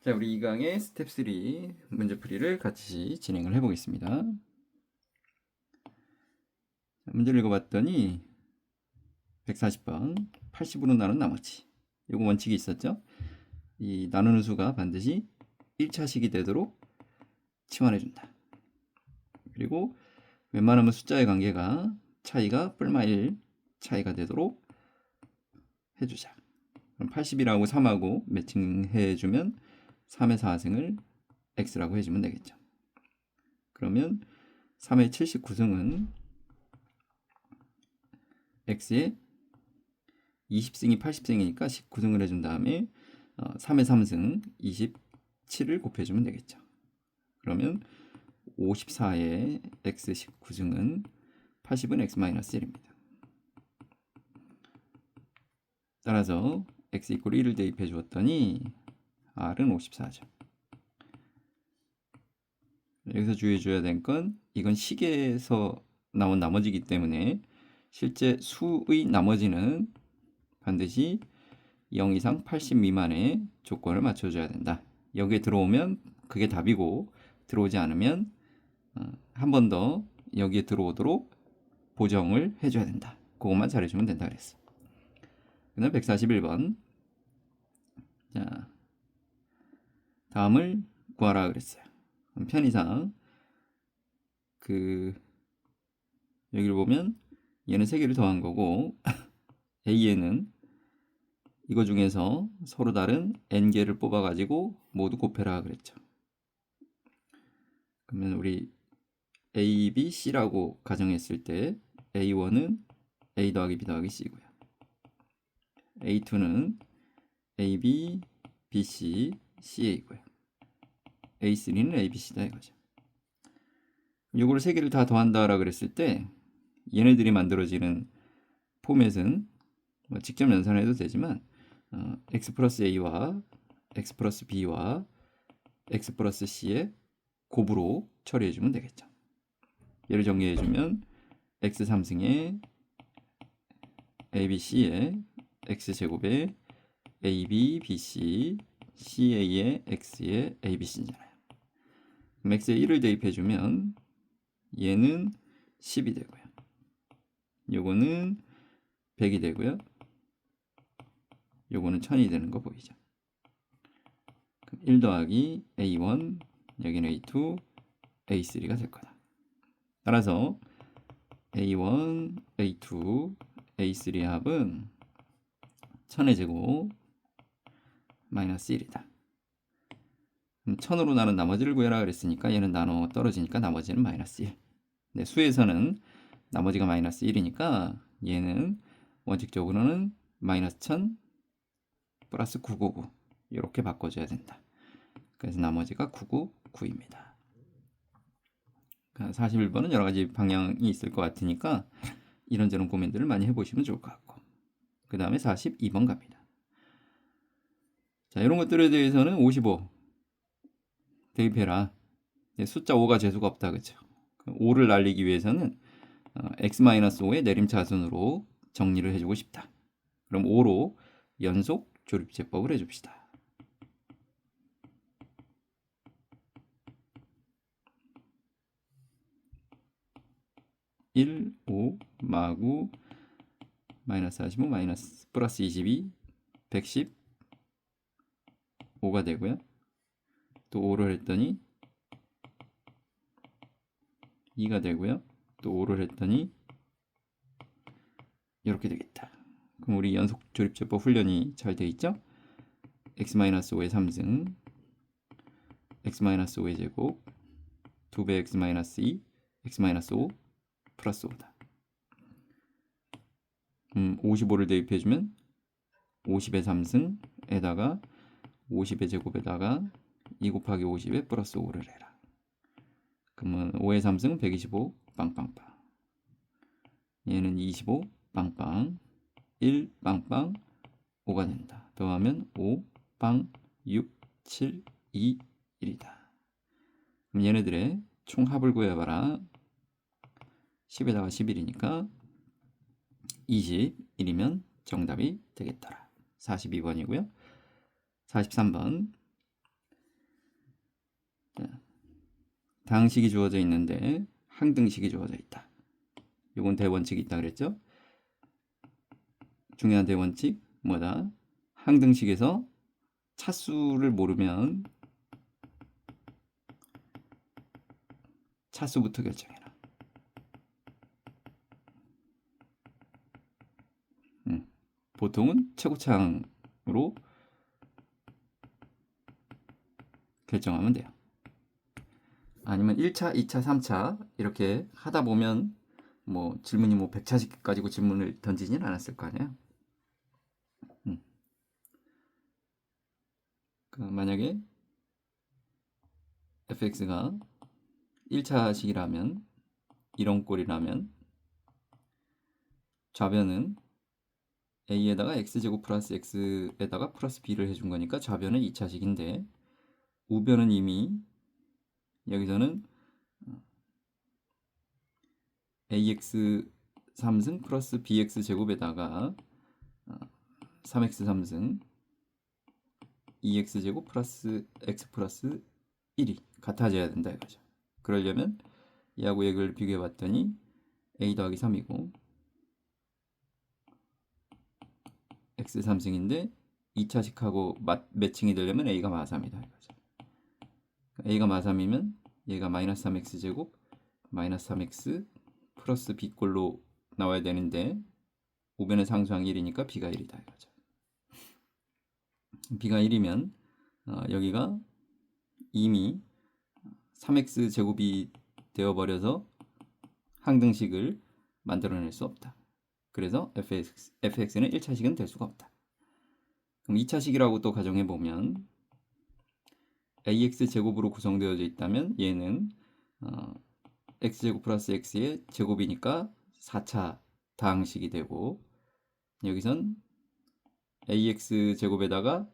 자, 우리 이 강의 스텝 3 문제풀이를 같이 진행을 해보겠습니다. 문제를 읽어봤더니 140번 80으로 나눈 나머지 요거 원칙이 있었죠. 이 나누는 수가 반드시 1차식이 되도록 치환해준다. 그리고 웬만하면 숫자의 관계가 차이가 뿔마 1 차이가 되도록 해주자. 그럼 80이라고 3하고 매칭해주면 3의 4승을 x라고 해주면 되겠죠. 그러면 3의 79승은 x의 20승이 80승이니까 19승을 해준 다음에 3의 3승 27을 곱해주면 되겠죠. 그러면 54의 x 19승은 80은 x-1입니다. 따라서 x 이퀄 1을 대입해 주었더니 r은 54죠. 여기서 주의해 줘야 될 건 이건 식에서 나온 나머지이기 때문에 실제 수의 나머지는 반드시 0 이상 80 미만의 조건을 맞춰줘야 된다. 여기에 들어오면 그게 답이고 들어오지 않으면 한 번 더 여기에 들어오도록 보정을 해줘야 된다. 그것만 잘해주면 된다 그랬어. 그 다음 141번. 자, 다음을 구하라 그랬어요. 편의상 여기를 보면 얘는 3개를 더한 거고 A에는 이거 중에서 서로 다른 n개를 뽑아가지고 모두 곱해라 그랬죠. 그러면 우리 A, B, C라고 가정했을 때 A1은 A 더하기 B 더하기 C고요. A2는 A, B, B, C, CA고요. A3는 A, B, C다 이거죠. 이거를 3개를 다 더한다라 그랬을 때 얘네들이 만들어지는 포맷은 직접 연산해도 되지만 x 플러스 a와 x 플러스 b와 x 플러스 c의 곱으로 처리해주면 되겠죠. 얘를 정리해주면 x 3승에 abc의 x제곱에 ab, bc, ca의 x의 abc잖아요. 그럼 x에 1을 대입해주면 얘는 10이 되고요. 요거는 100이 되고요. 요거는 1000이 되는 거 보이죠? 1 더하기 A1, 여기는 A2, A3가 될 거다. 따라서 A1, A2, A3의 합은 1000의 제곱 마이너스 1이다. 1000으로 나눈 나머지를 구해라 그랬으니까 얘는 나눠 떨어지니까 나머지는 마이너스 1. 네, 수에서는 나머지가 마이너스 1이니까 얘는 원칙적으로는 마이너스 1000 플러스 999 이렇게 바꿔줘야 된다. 그래서 나머지가 999입니다. 41번은 여러 가지 방향이 있을 것 같으니까 이런저런 고민들을 많이 해보시면 좋을 것 같고, 그 다음에 42번 갑니다. 자, 이런 것들에 대해서는 55 대입해라. 숫자 5가 재수가 없다, 그렇죠? 5를 날리기 위해서는 x-5의 내림차순으로 정리를 해주고 싶다. 그럼 5로 연속 조립제법을 해줍시다. 1, 5, 마구 마이너스 45, 마이너스 플러스 22, 110, 5가 되고요. 또 5를 했더니 2가 되고요. 또 5를 했더니 이렇게 되겠다. 그럼 우리 연속 조립제법 훈련이 잘 돼 있죠? x-5의 3승, x-5의 제곱, 2배 x-2, x-5 플러스 5다. 55를 대입해주면 50의 3승에다가 50의 제곱에다가 2 곱하기 50에 플러스 5를 해라. 그러면 5의 3승 125 빵빵빵. 얘는 25 빵빵 1 빵빵 5가 된다. 더하면 5 빵 6 7 2 1이다. 그럼 얘네들의 총합을 구해봐라. 10에다가 11이니까 21이면 정답이 되겠더라. 42번이고요. 43번. 자, 다항식이 주어져 있는데 항등식이 주어져 있다. 요건 대원칙이 있다 그랬죠? 중요한 대원칙 뭐다? 항등식에서 차수를 모르면 차수부터 결정해라. 보통은 최고차항으로 결정하면 돼요. 아니면 1차, 2차, 3차 이렇게 하다 보면 뭐 질문이 뭐 100차씩 가지고 질문을 던지진 않았을 거 아니에요. 만약에 fx가 1차식이라면 이런 꼴이라면 좌변은 a에다가 x제곱 플러스 x에다가 플러스 b를 해준 거니까 좌변은 2차식인데 우변은 이미 여기서는 ax 3승 플러스 bx 제곱에다가 3x 3승 2x 제곱 플러스 x 플러스 1이 같아져야 된다 이거죠. 그러려면 얘하고 얘를 비교해 봤더니 a 더하기 3이고 x 3승인데 2차식하고 매칭이 되려면 a가 마삼이다 이거죠. a가 마삼이면 얘가 마이너스 3x 제곱 마이너스 3x 플러스 b꼴로 나와야 되는데 우변의 상수항 1이니까 b가 1이다 이거죠. b가 1이면 여기가 이미 3x 제곱이 되어버려서 항등식을 만들어낼 수 없다. 그래서 fx는 1차식은 될 수가 없다. 그럼 2차식이라고 또 가정해보면 ax 제곱으로 구성되어져 있다면 얘는 x제곱 플러스 x의 제곱이니까 4차 다항식이 되고 여기선 ax 제곱에다가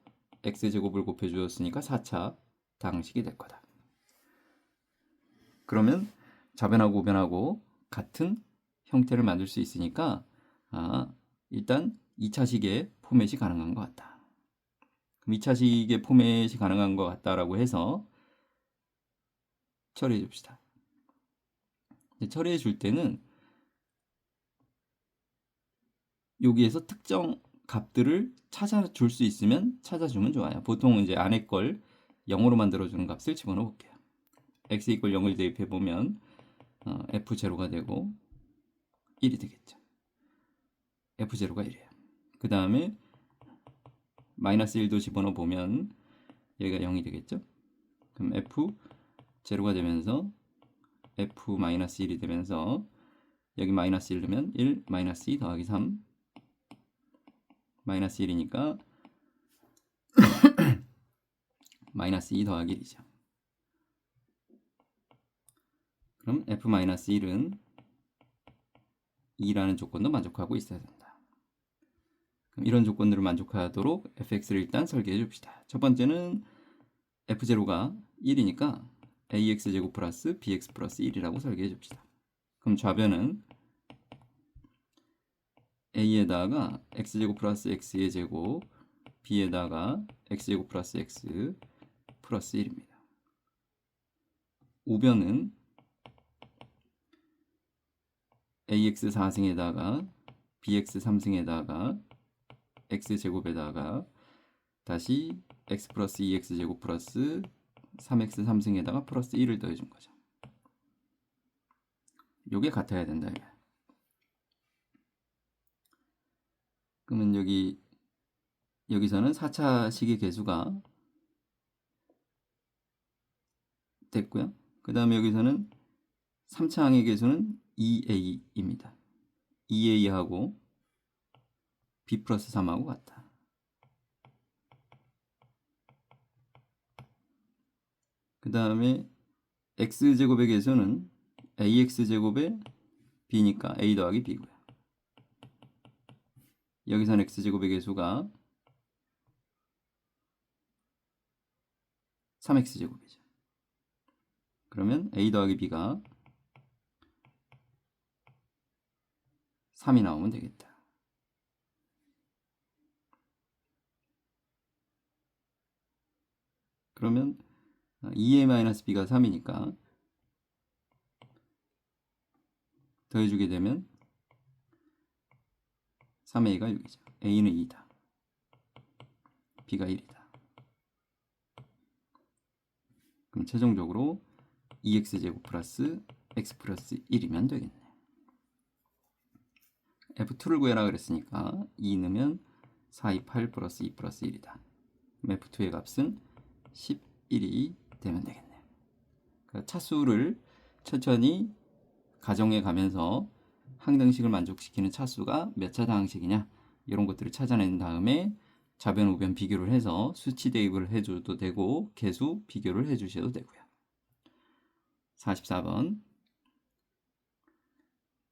x제곱을 곱해주었으니까 4차 다항식이 될 거다. 그러면 좌변하고 우변하고 같은 형태를 만들 수 있으니까 일단 2차식의 포맷이 가능한 것 같다. 그럼 2차식의 포맷이 가능한 것 같다라고 해서 처리해 줍시다. 처리해 줄 때는 여기에서 특정 값들을 찾아줄 수 있으면 찾아주면 좋아요. 보통 이제 안에 걸 0으로 만들어주는 값을 집어넣어 볼게요. x 이퀄 0을 대입해 보면 f0가 되고 1이 되겠죠. f0가 1이에요. 그 다음에 마이너스 1도 집어넣어 보면 여기가 0이 되겠죠. 그럼 f0가 되면서 f-1이 되면서 여기 마이너스 1 넣으면 1 마이너스 2 더하기 3 마이너스 1이니까 마이너스 2 더하기 1이죠. 그럼 f-1은 2라는 조건도 만족하고 있어야 된다. 그럼 이런 조건들을 만족하도록 fx를 일단 설계해 줍시다. 첫 번째는 f0가 1이니까 ax제곱 플러스 bx 플러스 1이라고 설계해 줍시다. 그럼 좌변은 a에다가 x제곱 플러스 x의 제곱 b에다가 x제곱 플러스 x 플러스 1입니다. 우변은 ax 4승에다가 bx 3승에다가 x제곱에다가 다시 x 플러스 2x 제곱 플러스 3x 3승에다가 플러스 1을 더해준 거죠. 요게 같아야 된다. 그러면 여기서는 4차식의 개수가 됐고요. 그 다음에 여기서는 3차항의 개수는 2a입니다. 2a하고 b 플러스 3하고 같다. 그 다음에 x제곱의 개수는 ax제곱의 b니까 a 더하기 b고요. 여기서는 x제곱의 개수가 3x제곱이죠. 그러면 a 더하기 b가 3이 나오면 되겠다. 그러면 2a-b가 3이니까 더해주게 되면 3a가 6이죠. a는 2다. b가 1이다. 그럼 최종적으로 2x제곱 플러스 x 플러스 1이면 되겠네. f2를 구해라 그랬으니까 2 넣으면 4, 2, 8 플러스 2 플러스 1이다. f2의 값은 11이 되면 되겠네. 그러니까 차수를 천천히 가정해 가면서 항등식을 만족시키는 차수가 몇 차 다항식이냐 이런 것들을 찾아낸 다음에 좌변 우변 비교를 해서 수치 대입을 해줘도 되고 개수 비교를 해주셔도 되고요. 44번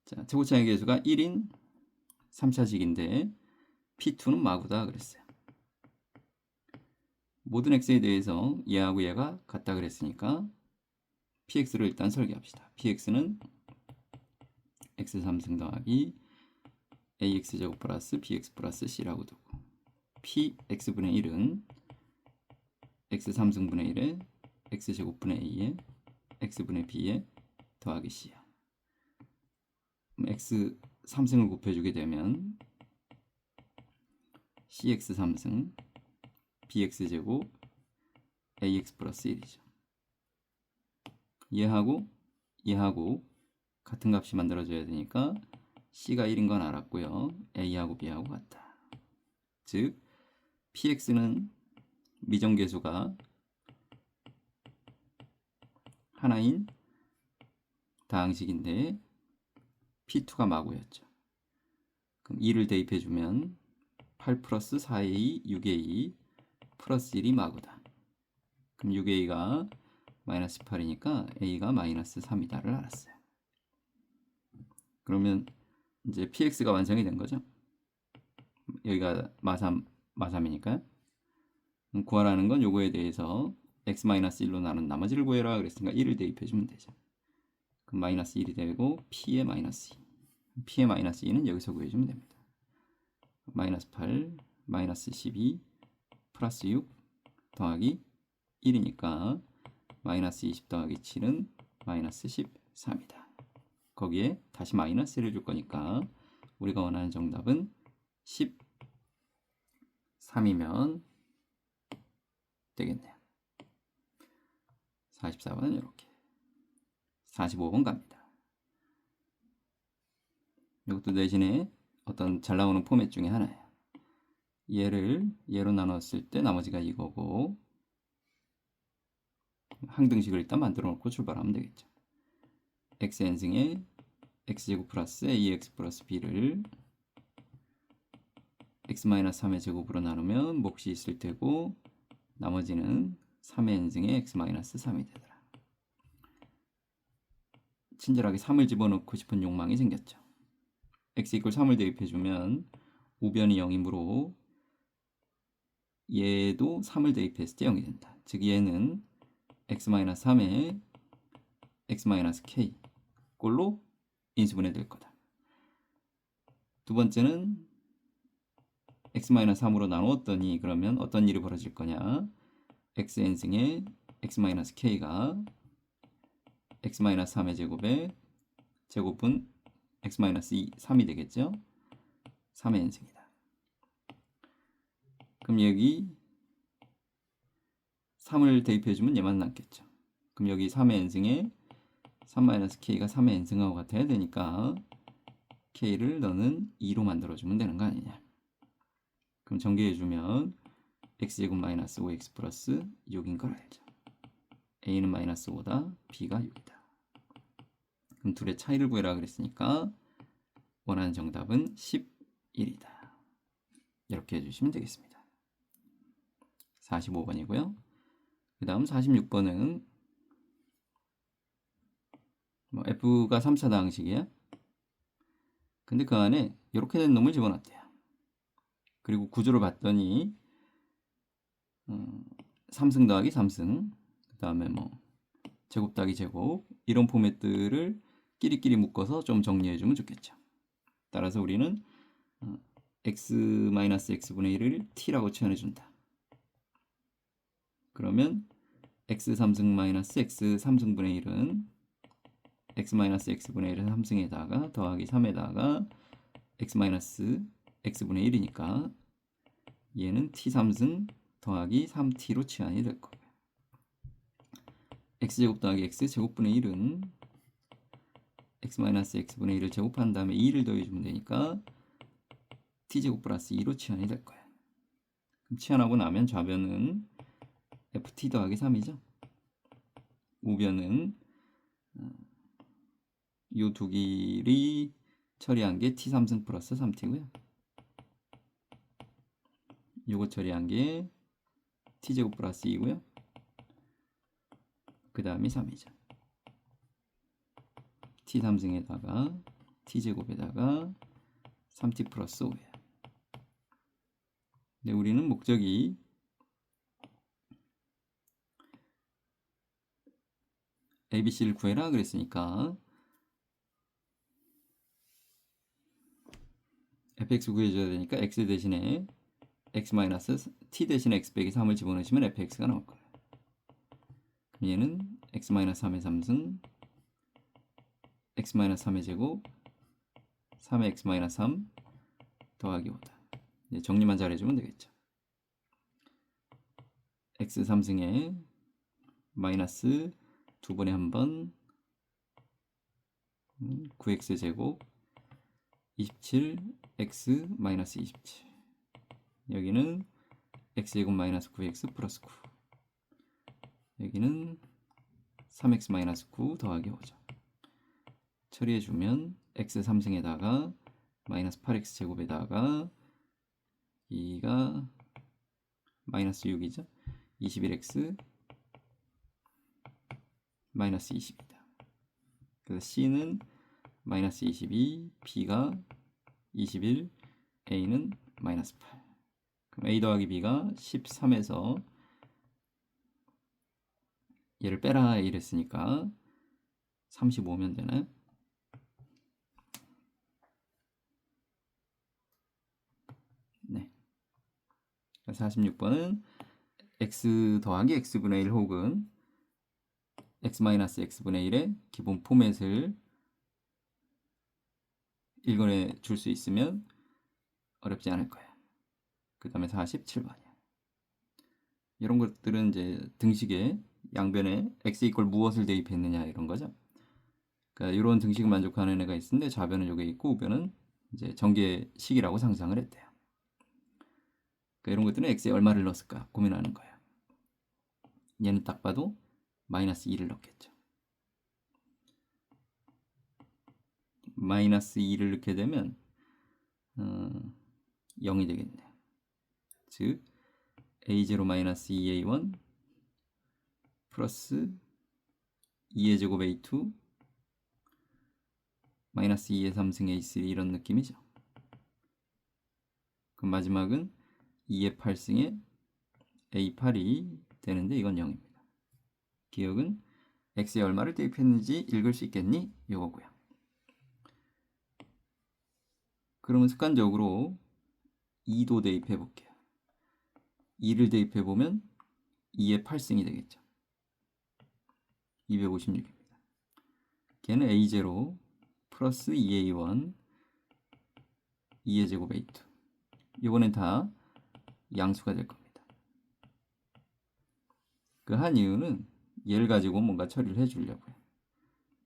자, 최고차의 개수가 1인 3차식인데 P2는 마구다 그랬어요. 모든 x에 대해서 얘하고 얘가 같다 그랬으니까 px를 일단 설계합시다. px는 x 3승 더하기 ax제곱 플러스 bx 플러스 c라고 두고 px분의 1은 x 3승분의 1에 x제곱분의 a에 x분의 b에 더하기 c야. x 3승을 곱해주게 되면 cx 3승 bx제곱 ax 플러스 1이죠. 얘하고 같은 값이 만들어져야 되니까 c가 1인 건 알았고요. a하고 b하고 같다. 즉 px는 미정계수가 하나인 다항식인데 p2가 마구였죠. 그럼 2를 대입해주면 8 플러스 4a 6a 플러스 1이 마구다. 그럼 6a가 마이너스 8이니까 a가 마이너스 3이다를 알았어요. 그러면 이제 px가 완성이 된 거죠. 여기가 마삼이니까요. 구하라는 건 요거에 대해서 x-1로 나눈 나머지를 구해라 그랬으니까 1을 대입해주면 되죠. 그럼 마이너스 1이 되고 p의 마이너스 2. p의 마이너스 2는 여기서 구해주면 됩니다. 마이너스 8, 마이너스 12, 플러스 6 더하기 1이니까 마이너스 20 더하기 7은 마이너스 13이다. 거기에 다시 마이너스를 줄 거니까 우리가 원하는 정답은 13이면 되겠네요. 44번은 이렇게 45번 갑니다. 이것도 내신에 어떤 잘 나오는 포맷 중에 하나예요. 얘를 얘로 나눴을 때 나머지가 이거고 항등식을 일단 만들어 놓고 출발하면 되겠죠. xn승에 x제곱 플러스 ax 플러스 b를 x-3의 제곱으로 나누면 몫이 있을 테고 나머지는 3의 n승에 x-3이 되더라. 친절하게 3을 집어넣고 싶은 욕망이 생겼죠. x 이퀄 3을 대입해주면 우변이 0이므로 얘도 3을 대입했을 때 0이 된다. 즉 얘는 x-3에 x-k 꼴로 인수분해 될 거다. 두 번째는 x-3으로 나누었더니 그러면 어떤 일이 벌어질 거냐? xn승에 x-k가 x-3의 제곱에 제곱은 x-2, 3이 되겠죠? 3의 n승이다. 그럼 여기 3을 대입해주면 얘만 남겠죠. 그럼 여기 3의 n승에 3-k가 3의 n승하고 같아야 되니까 k를 너는 2로 만들어주면 되는 거 아니냐. 그럼 전개해주면 x제곱 마이너스 5x 플러스 6인 걸 알죠. a는 마이너스 5다, b가 6이다. 그럼 둘의 차이를 구해라 그랬으니까 원하는 정답은 11이다. 이렇게 해주시면 되겠습니다. 45번이고요. 그 다음 46번은 f가 3차 다항식이야. 근데 그 안에 이렇게 된 놈을 집어넣었대요. 그리고 구조를 봤더니 3승 더하기 3승 그 다음에 제곱 더하기 제곱 이런 포맷들을 끼리끼리 묶어서 좀 정리해주면 좋겠죠. 따라서 우리는 x-x분의 1을 t라고 치환해준다. 그러면 x 3승 마이너스 x 3승분의 1은 x 마이너스 x분의 1은 3승에다가 더하기 3에다가 x 마이너스 x분의 1이니까 얘는 t 3승 더하기 3t로 치환이 될 거예요. x제곱 더하기 x제곱분의 1은 x 마이너스 x분의 1을 제곱한 다음에 2를 더해주면 되니까 t제곱 플러스 2로 치환이 될 거예요. 그럼 치환하고 나면 좌변은 ft 더하기 3이죠. 우변은 요 두 길이 처리한 게 t 3승 플러스 3t고요. 요거 처리한 게 t제곱 플러스 2고요. 그 다음이 3이죠. t 3승에다가 t제곱에다가 3t 플러스 5예요. 근데 우리는 목적이 ABC를 구해라 그랬으니까 fx 구해줘야 되니까 x 대신에 x 마이너스 t 대신에 x 빼기 3을 집어넣으시면 fx가 나올 거예요. 그럼 얘는 x 마이너스 3의 3승 x 마이너스 3의 제곱 3의 x 마이너스 3 더하기 5다. 이제 정리만 잘해주면 되겠죠. x 3승에 마이너스 두 번에 한 번 9x 제곱 27 x 마이너스 27 여기는 x제곱 마이너스 9x 플러스 9 여기는 3x 마이너스 9 더하기 5죠. 처리해주면 x 3승에다가 마이너스 8x 제곱에다가 2가 마이너스 6이죠. 21x 마이너스 20이다. 그래서 C는 마이너스 22, B가 21, A는 마이너스 8. 그럼 A 더하기 B가 13에서 얘를 빼라 이랬으니까 35면 되나요? 네. 46번은 x 더하기 x분의 1 혹은 x 마이너스 x분의 1의 기본 포맷을 읽어내 줄 수 있으면 어렵지 않을 거예요. 그 다음에 47번이야. 이런 것들은 이제 등식에 양변에 x 이퀄 무엇을 대입했느냐 이런 거죠. 그러니까 이런 등식을 만족하는 애가 있는데 좌변은 여기 있고 우변은 이제 전개식이라고 상상을 했대요. 그러니까 이런 것들은 x에 얼마를 넣었을까 고민하는 거예요. 얘는 딱 봐도 마이너스 2를 넣겠죠. 마이너스 2를 넣게 되면 0이 되겠네요. 즉 a0 마이너스 2a1 플러스 2의 제곱 a2 마이너스 2의 3승 a3 이런 느낌이죠. 그럼 마지막은 2의 8승에 a8이 되는데 이건 0입니다. 기억은 x에 얼마를 대입했는지 읽을 수 있겠니? 이거고요. 그러면 습관적으로 2도 대입해 볼게요. 2를 대입해 보면 2의 8승이 되겠죠. 256입니다. 걔는 a0 플러스 2a1 2의 제곱 a2 이번엔 다 양수가 될 겁니다. 그 한 이유는 얘를 가지고 뭔가 처리를 해주려고요.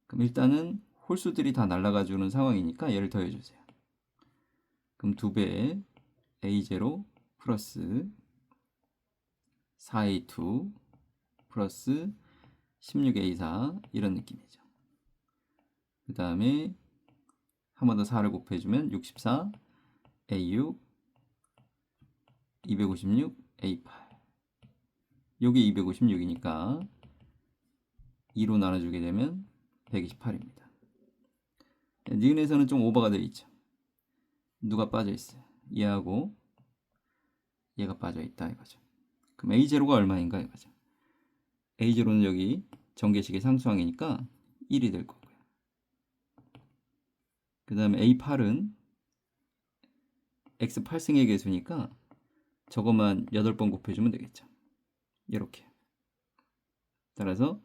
그럼 일단은 홀수들이 다 날아가 주는 상황이니까 얘를 더해주세요. 그럼 2배의 a0 플러스 4a2 플러스 16a4 이런 느낌이죠. 그 다음에 한 번 더 4를 곱해주면 64 a6 256 a8 여기 256이니까 2로 나눠주게 되면 128입니다. 니은에서는 좀 오버가 되어 있죠. 누가 빠져 있어요? 얘하고 얘가 빠져 있다 이거죠. 그럼 a0가 얼마인가 이거죠. a0는 여기 전개식의 상수항이니까 1이 될 거고요. 그 다음에 a8은 x 8승의 개수니까 저것만 8번 곱해주면 되겠죠. 이렇게. 따라서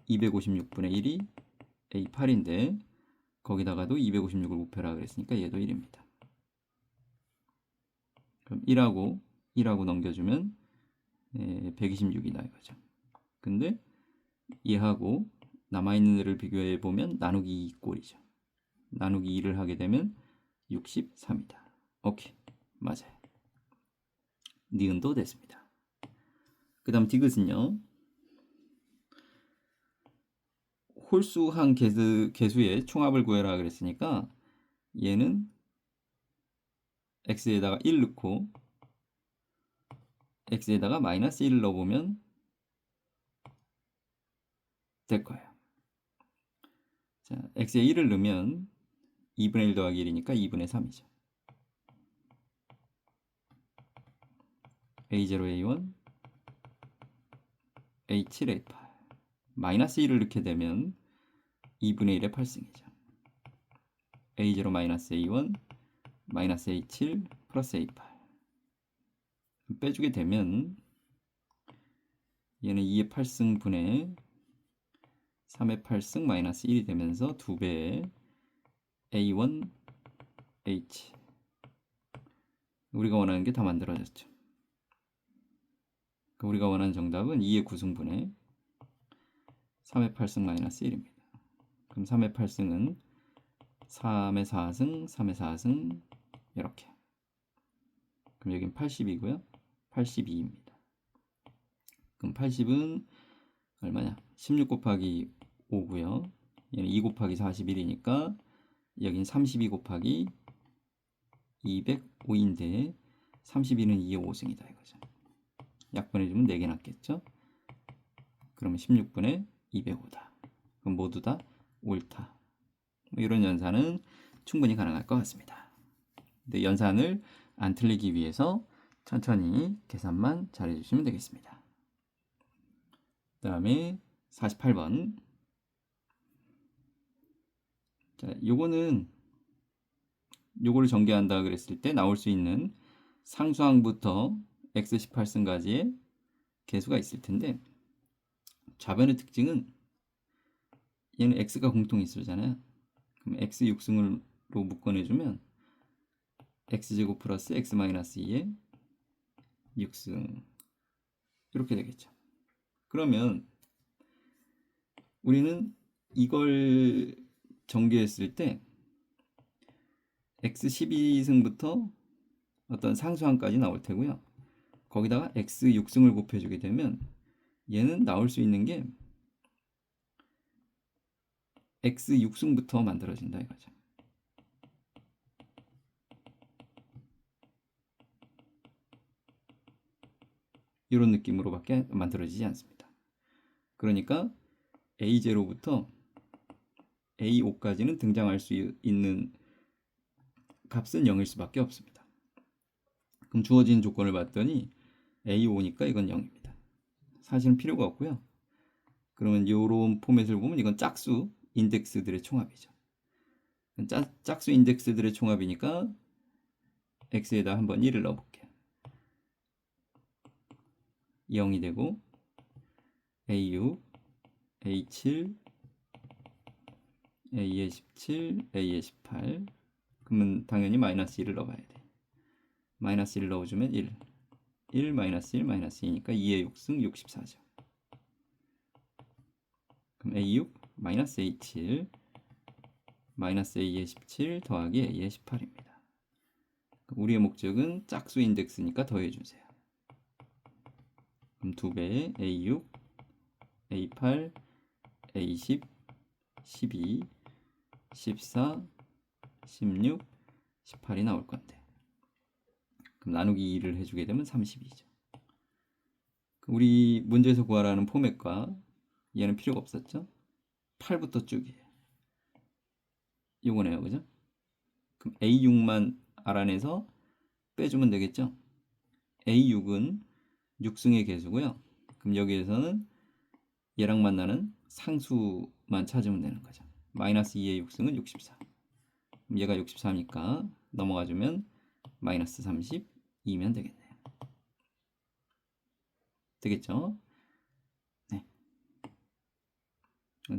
256분의 1이 A8인데 거기다가도 256을 곱해라 그랬으니까 얘도 1입니다. 그럼 1하고 넘겨주면 126이다 이거죠. 근데 얘하고 남아있는 애를 비교해 보면 나누기 2꼴이죠. 나누기 2를 하게 되면 63이다. 오케이, 맞아요. 니은도 됐습니다. 그 다음 디귿은요. 홀수한 개수의 총합을 구해라 그랬으니까 얘는 x에다가 1 넣고 x에다가 마이너스 1을 넣어보면 될 거예요. 자, x에 1을 넣으면 2분의 1 더하기 1이니까 2분의 3이죠. A0, A1, A7, A8 마이너스 1을 넣게 되면 2분의 1의 8승이죠. A0 마이너스 A1 마이너스 A7 플러스 A8 빼주게 되면 얘는 2의 8승분의 3의 8승 마이너스 1이 되면서 2배의 A1 H 우리가 원하는 게 다 만들어졌죠. 우리가 원하는 정답은 2의 9승분의 3의 8승 마이너스 1입니다. 그럼 3의 8승은 3의 4승, 3의 4승 이렇게. 그럼 여긴 80이고요. 82입니다. 그럼 80은 얼마냐? 16 곱하기 5고요. 얘는 2 곱하기 41이니까 여긴 32 곱하기 205인데 32는 2의 5승이다 이거죠. 약분해주면 4개 남겠죠. 그러면 16분의 205다. 그럼 모두 다 옳다. 이런 연산은 충분히 가능할 것 같습니다. 근데 연산을 안 틀리기 위해서 천천히 계산만 잘 해주시면 되겠습니다. 그 다음에 48번. 자, 요거를 전개한다 그랬을 때 나올 수 있는 상수항부터 x18승까지의 개수가 있을 텐데 좌변의 특징은 얘는 x가 공통인수잖아요. 그럼 x 6승으로 묶어내주면 x제곱 플러스 x 마이너스 2의 6승 이렇게 되겠죠. 그러면 우리는 이걸 전개했을 때 x 12승부터 어떤 상수항까지 나올 테고요. 거기다가 x 6승을 곱해주게 되면 얘는 나올 수 있는 게 x 6승부터 만들어진다 이거죠. 이런 느낌으로밖에 만들어지지 않습니다. 그러니까 A0부터 A5까지는 등장할 수 있는 값은 0일 수밖에 없습니다. 그럼 주어진 조건을 봤더니 A5니까 이건 0입니다. 사실은 필요가 없고요. 그러면 이런 포맷을 보면 이건 짝수 인덱스들의 총합이죠. 짝수 인덱스들의 총합이니까 x에다 한번 1을 넣어볼게요. 0이 되고 A6, A7, A의 17, A의 18 그러면 당연히 마이너스 1을 넣어봐야 돼. 마이너스 1을 넣어주면 1 마이너스 1 마이너스 2니까 2의 6승 64죠. 그럼 A6 마이너스 A7 마이너스 A의 17 더하기 A의 18입니다. 우리의 목적은 짝수 인덱스니까 더해주세요. 그럼 2배의 A6, A8, A10, 12, 14, 16, 18이 나올 건데 그럼 나누기 2를 해주게 되면 32죠. 우리 문제에서 구하라는 포맷과 얘는 필요가 없었죠. 8부터 쭉이에요. 요거네요. 그죠? 그럼 A6만 알아내서 빼주면 되겠죠. A6은 6승의 개수고요. 그럼 여기에서는 얘랑 만나는 상수만 찾으면 되는 거죠. 마이너스 2의 6승은 64. 그럼 얘가 64니까 넘어가주면 마이너스 32면 되겠네요. 되겠죠? 네.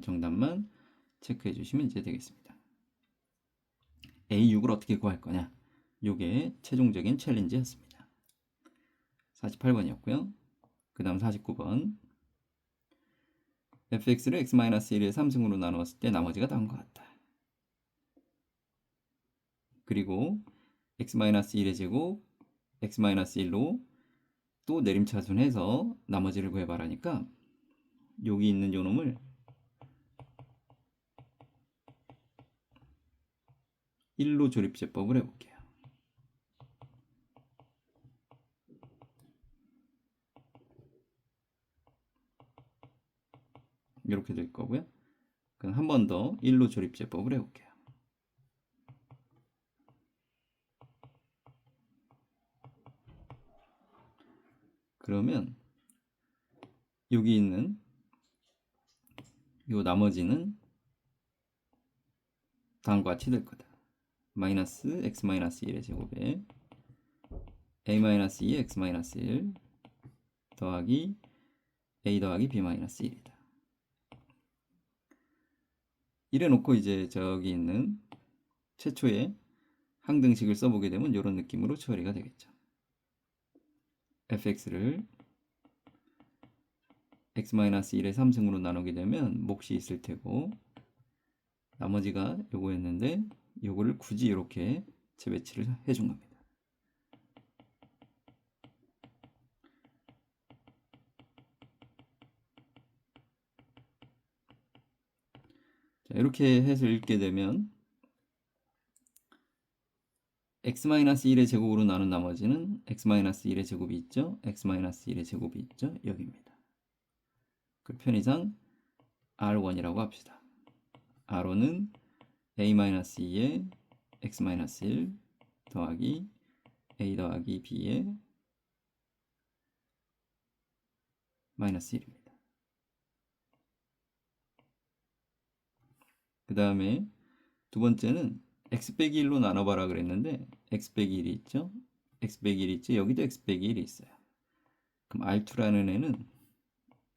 정답만 체크해 주시면 이제 되겠습니다. A6을 어떻게 구할 거냐? 요게 최종적인 챌린지였습니다. 48번이었고요. 그 다음 49번. fx를 x-1의 3승으로 나누었을 때 나머지가 다음과 같다. 그리고 x-1의 제곱, x-1로 또 내림차순해서 나머지를 구해봐라니까 여기 있는 요 놈을 1로 조립제법을 해볼게요. 이렇게 될 거고요. 그럼 한 번 더 1로 조립제법을 해볼게요. 그러면 여기 있는 요 나머지는 다음과 같이 될 거다. 마이너스 x-1의 제곱에 a-2 x-1 더하기 a 더하기 b-1이다. 이래 놓고 이제 저기 있는 최초의 항등식을 써보게 되면 이런 느낌으로 처리가 되겠죠. fx를 x-1의 3승으로 나누게 되면 몫이 있을 테고 나머지가 요거였는데 요거를 굳이 이렇게 재배치를 해준 겁니다. 자, 이렇게 해서 읽게 되면 x-1의 제곱으로 나눈 나머지는 x-1의 제곱이 있죠. x-1의 제곱이 있죠. 여기입니다. 그 편의상 R1이라고 합시다. R1은 a-2의 x-1 더하기 a 더하기 b의 마이너스 1입니다. 그 다음에 두 번째는 x 빼기 1로 나눠봐라 그랬는데 x 빼기 1이 있죠. x 빼기 1이 있죠. 여기도 x 빼기 1이 있어요. 그럼 R2라는 애는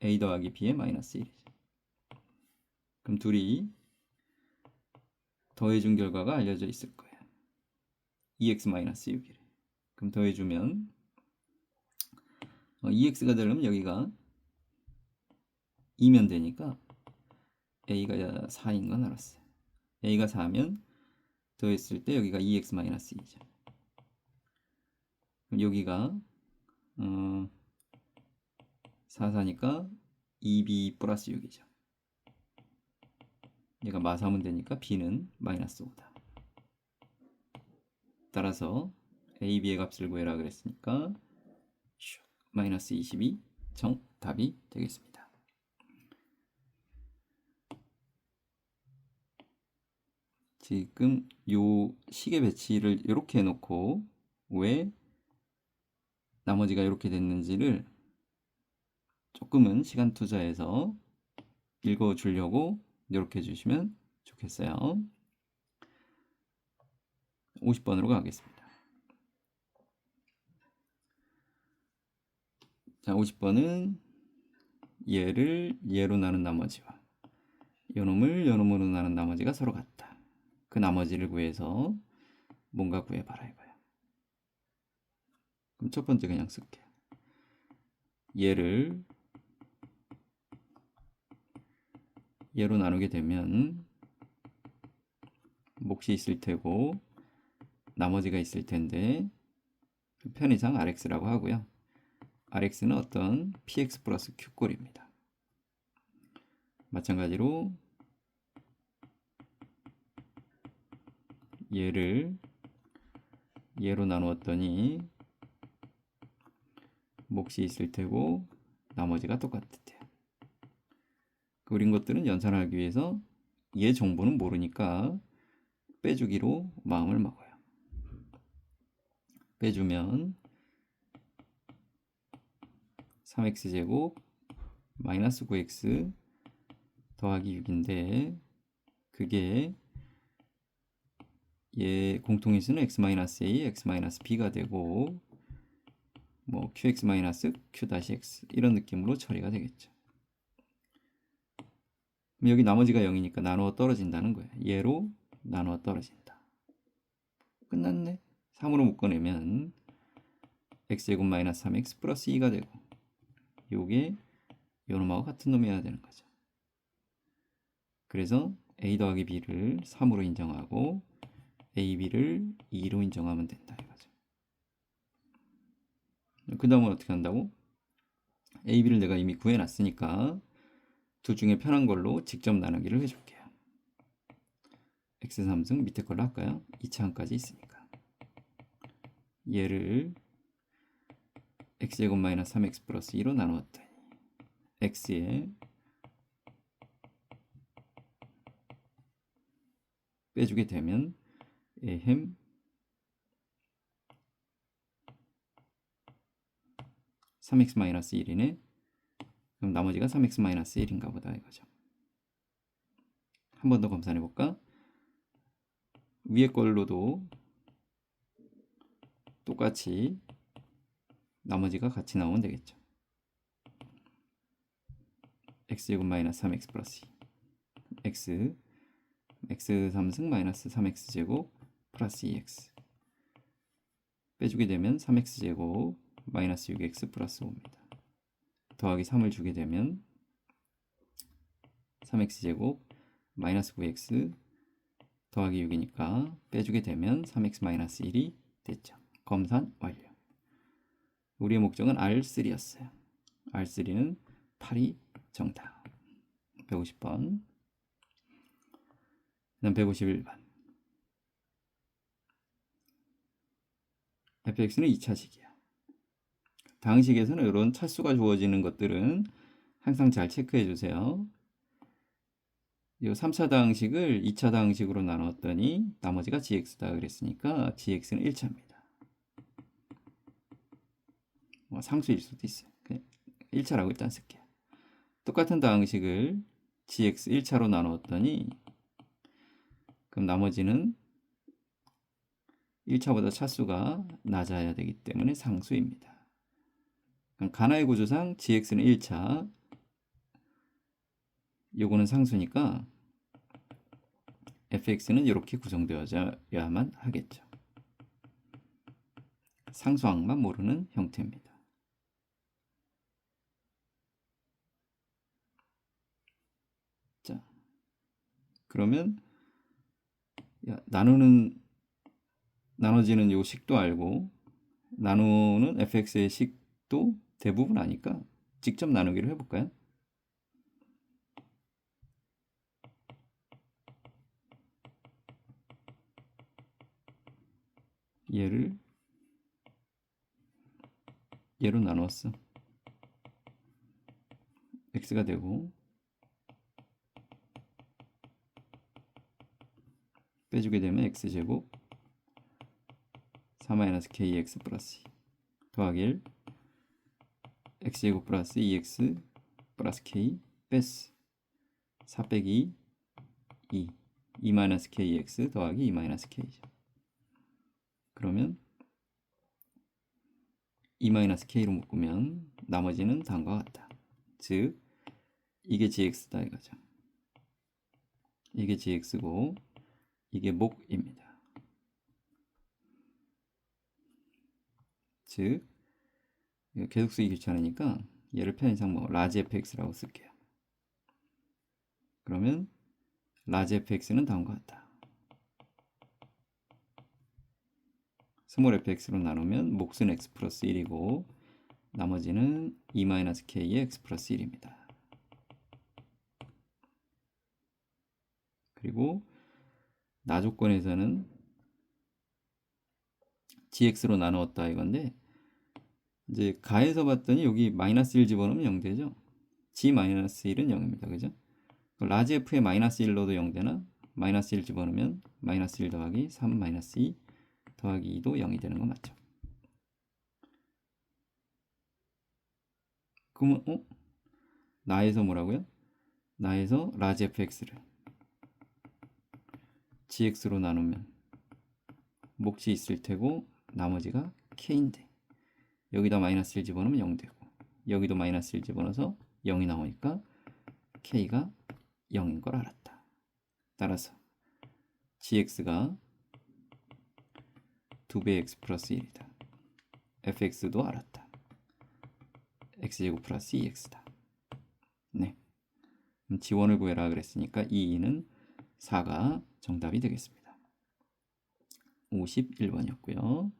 a 더하기 b의 마이너스 1이죠. 그럼 둘이 더해준 결과가 알려져 있을 거예요. 2x-6이래. 그럼 더해주면 2x가 되려면 여기가 2면 되니까 a가 4인 건 알았어요. a가 4면 더했을 때 여기가 2x-2죠. 그럼 여기가 4, 4니까 2b 플러스 6이죠. 얘가 마삼은 되니까 b는 마이너스 5다. 따라서 a, b의 값을 구해라 그랬으니까 마이너스 22 정답이 되겠습니다. 지금 요 시계 배치를 이렇게 해놓고 왜 나머지가 이렇게 됐는지를 조금은 시간 투자해서 읽어주려고 노력해 주시면 좋겠어요. 50번으로 가겠습니다. 자, 50번은 얘를 얘로 나눈 나머지와 요놈을 요놈으로 나눈 나머지가 서로 같다. 그 나머지를 구해서 뭔가 구해봐라 이거야. 그럼 첫 번째 그냥 쓸게요. 얘를 얘로 나누게 되면 몫이 있을 테고 나머지가 있을 텐데 편의상 rx라고 하고요. rx는 어떤 px 플러스 q꼴입니다. 마찬가지로 얘를 얘로 나누었더니 몫이 있을 테고 나머지가 똑같대요. 그린 것들은 연산하기 위해서 얘 정보는 모르니까 빼주기로 마음을 먹어요. 빼주면 3x제곱 마이너스 9x 더하기 6인데 그게 얘 공통인수는 x-a, x-b가 되고 뭐 qx-q-x 이런 느낌으로 처리가 되겠죠. 여기 나머지가 0이니까 나누어 떨어진다는 거예요. 얘로 나누어 떨어진다. 끝났네. 3으로 묶어내면 x제곱 마이너스 3x 플러스 2가 되고 요게 요놈하고 같은 놈이어야 되는 거죠. 그래서 a 더하기 b를 3으로 인정하고 a, b를 2로 인정하면 된다 이거죠. 그 다음은 어떻게 한다고? a, b를 내가 이미 구해놨으니까 둘 중에 편한 걸로 직접 나누기를 해줄게요. x 3승 밑에 걸로 할까요? 2차항까지 있으니까 얘를 x제곱 마이너스 3x 플러스 2로 나누었더니 x에 빼주게 되면 a햄 3x 마이너스 1이네. 그럼 나머지가 3x 마이너스 1인가 보다 이거죠. 한 번 더 검사해 볼까? 위에 걸로도 똑같이 나머지가 같이 나오면 되겠죠. x제곱 마이너스 3x 플러스 2 x 3승 마이너스 3x제곱 플러스 2x 빼주게 되면 3x제곱 마이너스 6x 플러스 5입니다. 더하기 3을 주게 되면 3x제곱 마이너스 9x 더하기 6이니까 빼주게 되면 3x 마이너스 1이 됐죠. 검산 완료. 우리의 목적은 R3였어요. R3는 8이 정답. 150번. 그다음 151번. fx는 2차식이야. 다항식에서는 이런 차수가 주어지는 것들은 항상 잘 체크해 주세요. 이 3차 다항식을 2차 다항식으로 나눴더니 나머지가 gx다 그랬으니까 gx는 1차입니다. 뭐 상수일 수도 있어요. 그냥 1차라고 일단 쓸게요. 똑같은 다항식을 gx 1차로 나누었더니 그럼 나머지는 1차보다 차수가 낮아야 되기 때문에 상수입니다. 그럼 가나의 구조상 gx는 1차, 요거는 상수니까 fx는 이렇게 구성되어야만 하겠죠. 상수항만 모르는 형태입니다. 자, 그러면 나눠지는 요 식도 알고 나누는 fx의 식도 대부분 아니까 직접 나누기를 해볼까요? 얘로 나눴어. x가 되고 빼주게 되면 x제곱 4-kx 플러스 2 더하기 1 x제곱 플러스 2x 플러스 k 뺐어. 4 빼기 2 2-kx 더하기 2-k죠. 그러면 2-k로 묶으면 나머지는 다음과 같다. 즉 이게 gx다 이거죠. 이게 gx고 이게 목입니다. 즉 계속 쓰기 귀찮으니까 얘를 편의상 뭐 라지 fx라고 쓸게요. 그러면 라지 fx는 다음과 같다. 스몰 fx로 나누면 몫은 x 플러스 1이고 나머지는 2-k의 x 플러스 1입니다. 그리고 나 조건에서는 gx로 나누었다 이건데 이제 가해서 봤더니 여기 마이너스 1 집어넣으면 0 되죠. g-1은 0입니다. 그죠? 라지 f에 마이너스 1 넣어도 0 되나? 마이너스 1 집어넣으면 마이너스 1 더하기 3 마이너스 2 더하기 2도 0이 되는 거 맞죠? 그러면 나에서 뭐라고요? 나에서 라지 fx를 gx로 나누면 몫이 있을 테고 나머지가 k인데 여기다 마이너스 1 집어넣으면 0 되고 여기도 마이너스 1 집어넣어서 0이 나오니까 k가 0인 걸 알았다. 따라서 gx가 2배 x 플러스 1이다. fx도 알았다. x제곱 플러스 2x다. 네. 지원을 구해라 그랬으니까 2는 4가 정답이 되겠습니다. 51번이었고요.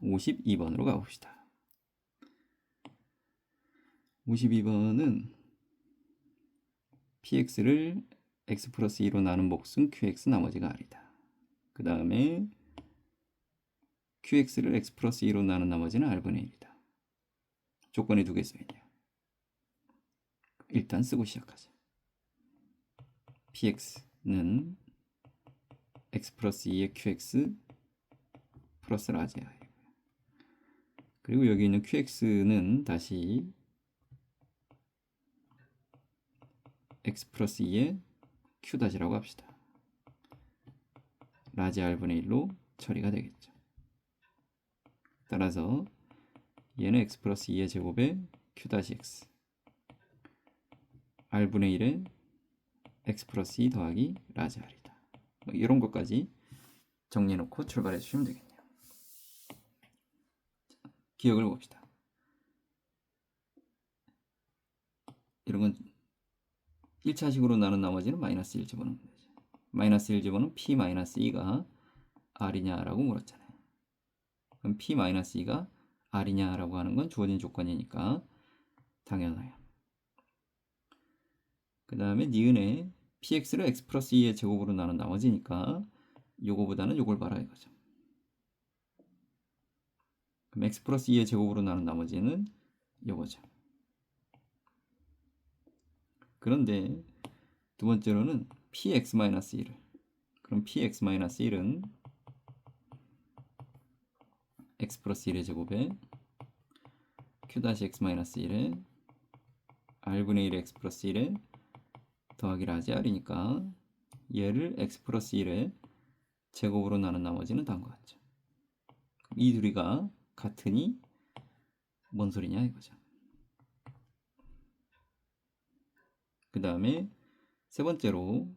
52번으로 가봅시다. 52번은 px를 x 플러스 2로 나눈 몫은 qx 나머지가 r이다. 그 다음에 qx를 x 플러스 2로 나눈 나머지는 r분의 1이다. 조건이 두 개 써있네요. 일단 쓰고 시작하자. px는 x 플러스 2의 qx 플러스 라지야. 그리고 여기 있는 qx는 다시 x 플러스 2의 q-라고 합시다. 라지 r분의 1로 처리가 되겠죠. 따라서 얘는 x 플러스 2의 제곱에 q-x r분의 1에 x 플러스 2 더하기 라지 r이다. 이런 것까지 정리해놓고 출발해 주시면 되겠네요. 기억을 봅시다. 이런 건 1차식으로 나눈 나머지는 마이너스 1 집어넣으면 되죠. 마이너스 1 집어넣으면 p-2가 r이냐라고 물었잖아요. 그럼 p-2가 r이냐라고 하는 건 주어진 조건이니까 당연해요. 그 다음에 니은에 px를 x 플러스 2의 제곱으로 나눈 나머지니까 요거보다는 요걸 봐라 이거죠. 그럼 x 플러스 2의 제곱으로 나눈 나머지는 요거죠. 그런데 두 번째로는 px-1을 그럼 px-1은 x 플러스 1의 제곱에 q-x-1에 r분의 1의 x 플러스 1에 더하기 라지 r이니까 얘를 x 플러스 1의 제곱으로 나눈 나머지는 다음과 같죠. 이 둘이가 같으니 뭔 소리냐 이거죠. 그 다음에 세 번째로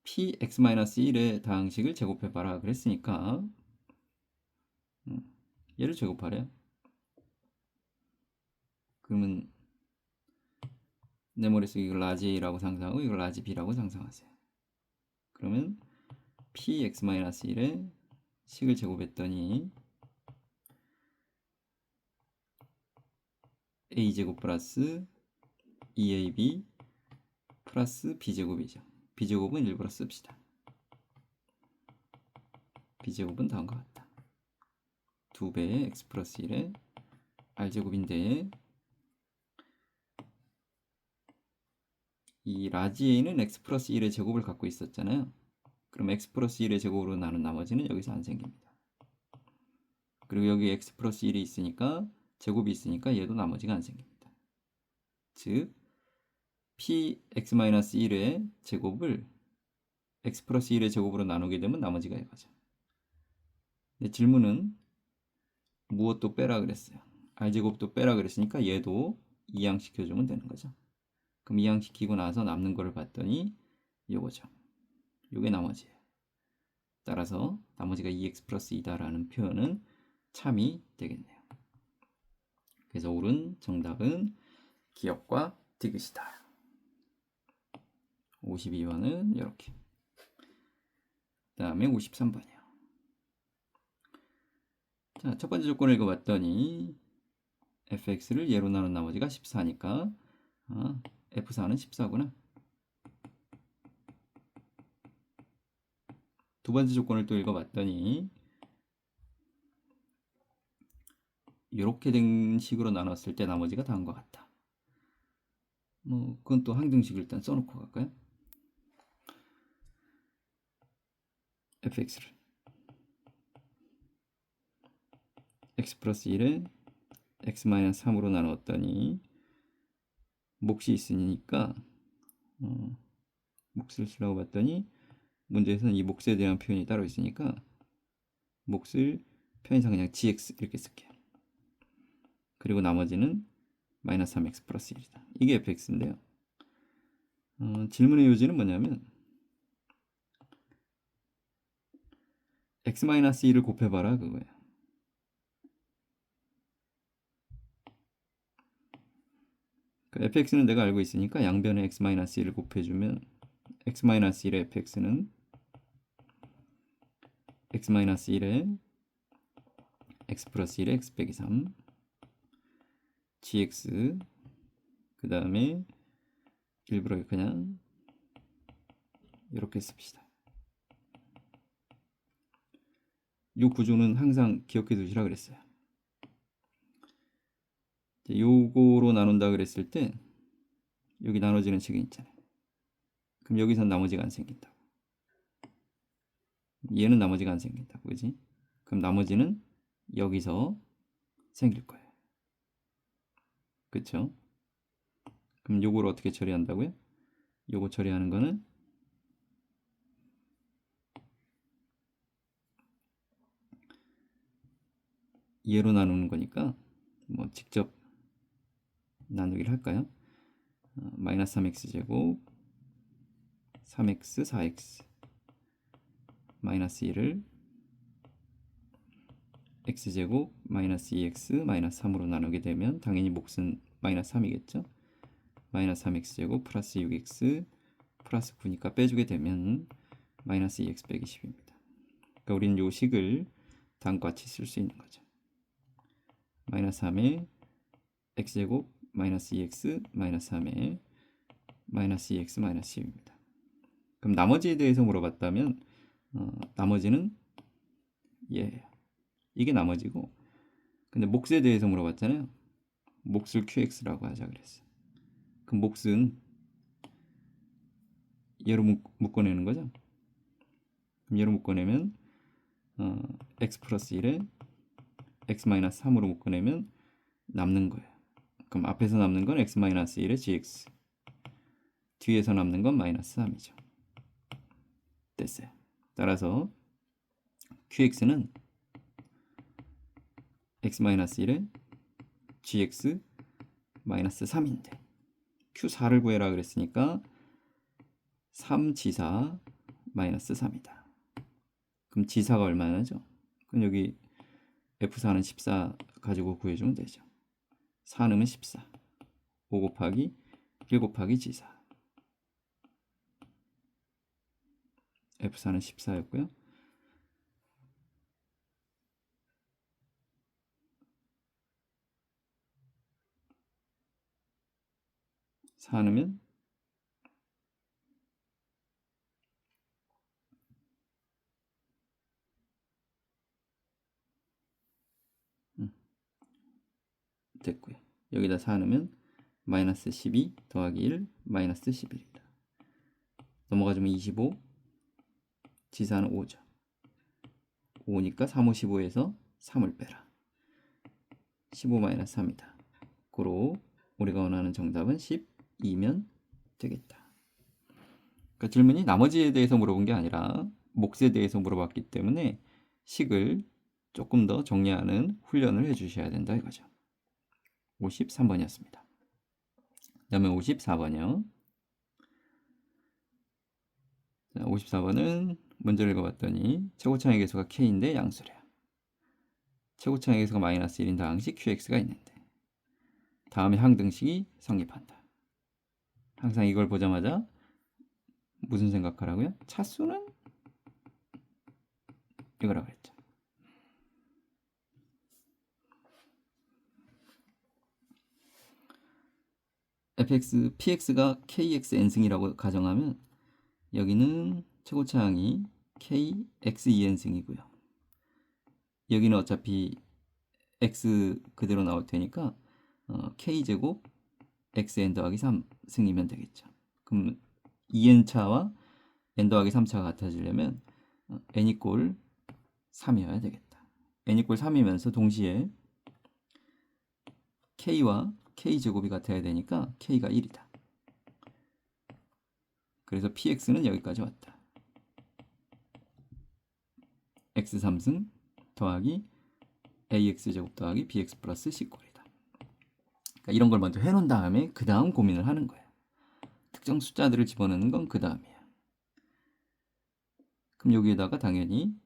px-1의 다항식을 제곱해봐라 그랬으니까 얘를 제곱하래요. 그러면 내 머릿속에 이걸 라지 A라고 상상하고 이걸 라지 B라고 상상하세요. 그러면 px-1의 식을 제곱했더니 a제곱 플러스 2ab 플러스 b제곱이죠. b제곱은 일부러 씁시다. b제곱은 다음과 같다. 2배의 x 플러스 1의 r제곱인데 이 라지 A는 x 플러스 1의 제곱을 갖고 있었잖아요. 그럼 x 플러스 1의 제곱으로 나눈 나머지는 여기서 안 생깁니다. 그리고 여기 x 플러스 1이 있으니까 제곱이 있으니까 얘도 나머지가 안 생깁니다. 즉 px-1의 제곱을 x 플러스 1의 제곱으로 나누게 되면 나머지가 이거죠. 근데 질문은 무엇도 빼라 그랬어요. r제곱도 빼라 그랬으니까 얘도 이항시켜주면 되는 거죠. 그럼 이항시키고 나서 남는 거를 봤더니 요거죠. 요게 나머지예요. 따라서 나머지가 2x 플러스 2다라는 표현은 참이 되겠네요. 그래서 옳은 정답은 기억과 디귿이다. 52번은 이렇게. 그 다음에 53번이요. 자, 첫 번째 조건을 읽어봤더니 fx를 예로 나눈 나머지가 14니까 f4는 14구나. 두 번째 조건을 또 읽어봤더니 이렇게 된 식으로 나눴을 때 나머지가 다음과 같다. 그건 또 항등식을 일단 써놓고 갈까요? fx를 x 플러스 1에 x 마이너스 3으로 나눴더니 몫이 있으니까 몫을 쓰려고 봤더니 문제에서는 이 몫에 대한 표현이 따로 있으니까 몫을 편의상 그냥 gx 이렇게 쓸게요. 그리고 나머지는 마이너스 3x 플러스 1이다. 이게 fx인데요. 질문의 요지는 뭐냐면 x-2를 곱해봐라 그거예요. 그 fx는 내가 알고 있으니까 양변에 x-2를 곱해주면 x-1의 fx는 x-1에 x 플러스 1에 x 빼기 3 gx 그 다음에 일부러 그냥 이렇게 씁시다. 이 구조는 항상 기억해 두시라 그랬어요. 요거로 나눈다 그랬을 때 여기 나눠지는 식은 있잖아요. 그럼 여기선 나머지가 안 생긴다고. 얘는 나머지가 안 생긴다고, 그지? 그럼 나머지는 여기서 생길 거예요. 그쵸? 그럼 요거를 어떻게 처리한다고요? 요거 처리하는 거는 얘로 나누는 거니까 뭐 직접 나누기를 할까요? 마이너스 3x 제곱 3x 4x 마이너스 1을 x제곱 마이너스 2x 마이너스 3으로 나누게 되면 당연히 몫은 마이너스 3이겠죠. 마이너스 3x제곱 플러스 6x 플러스 9니까 빼주게 되면 마이너스 2x 빼기 10입니다. 그러니까 우리는 요 식을 다음과 같이 쓸 수 있는 거죠. 마이너스 3에 x제곱 마이너스 2x 마이너스 3에 마이너스 2x 마이너스 10입니다. 그럼 나머지에 대해서 물어봤다면 나머지는 얘예요. 이게 나머지고, 근데 몫에 대해서 물어봤잖아요. 몫을 qx라고 하자 그랬어요. 그럼 몫은 얘로 묶어내는 거죠. 그럼 얘로 묶어내면 x 플러스 1에 x 마이너스 3으로 묶어내면 남는 거예요. 그럼 앞에서 남는 건 x 마이너스 1에 gx, 뒤에서 남는 건 마이너스 3이죠. 됐어요. 따라서 qx는 x 마이너스 1에 gx 마이너스 3인데 q4를 구해라 그랬으니까 3g4 마이너스 3이다. 그럼 g4가 얼마나죠? 그럼 여기 f4는 14 가지고 구해주면 되죠. 4 넣으면 14 5 곱하기 1 곱하기 g4 f4는 14였고요. 4 넣으면 됐고요. 여기다 4 넣으면 마이너스 12 더하기 1 마이너스 11이다. 넘어가주면 25 g4는 5죠. 5니까 3, 5, 15에서 3을 빼라. 15 마이너스 3이다. 고로 우리가 원하는 정답은 12면 되겠다. 그러니까 질문이 나머지에 대해서 물어본 게 아니라 몫에 대해서 물어봤기 때문에 식을 조금 더 정리하는 훈련을 해주셔야 된다 이거죠. 53번이었습니다. 그 다음에 54번이요. 54번은 먼저 읽어봤더니 최고차의 계수가 k인데 양수래요. 최고차의 계수가 마이너스 1인 당시 qx가 있는데 다음에 항등식이 성립한다. 항상 이걸 보자마자 무슨 생각하라고요? 차수는 이거라고 했죠. fx, px가 kx n승이라고 가정하면 여기는 최고차항이 kx 2n승이고요. 여기는 어차피 x 그대로 나올 테니까 k제곱 xn 더하기 3승이면 되겠죠. 그럼 2n차와 n 더하기 3차가 같아지려면 n 이꼴 3이어야 되겠다. n 이꼴 3이면서 동시에 k와 k제곱이 같아야 되니까 k가 1이다. 그래서 px는 여기까지 왔다. x 3승 더하기 ax제곱 더하기 bx 플러스 c꼴이다. 그러니까 이런 걸 먼저 해놓은 다음에 그 다음 고민을 하는 거예요. 특정 숫자들을 집어넣는 건 그 다음이에요. 그럼 여기에다가 당연히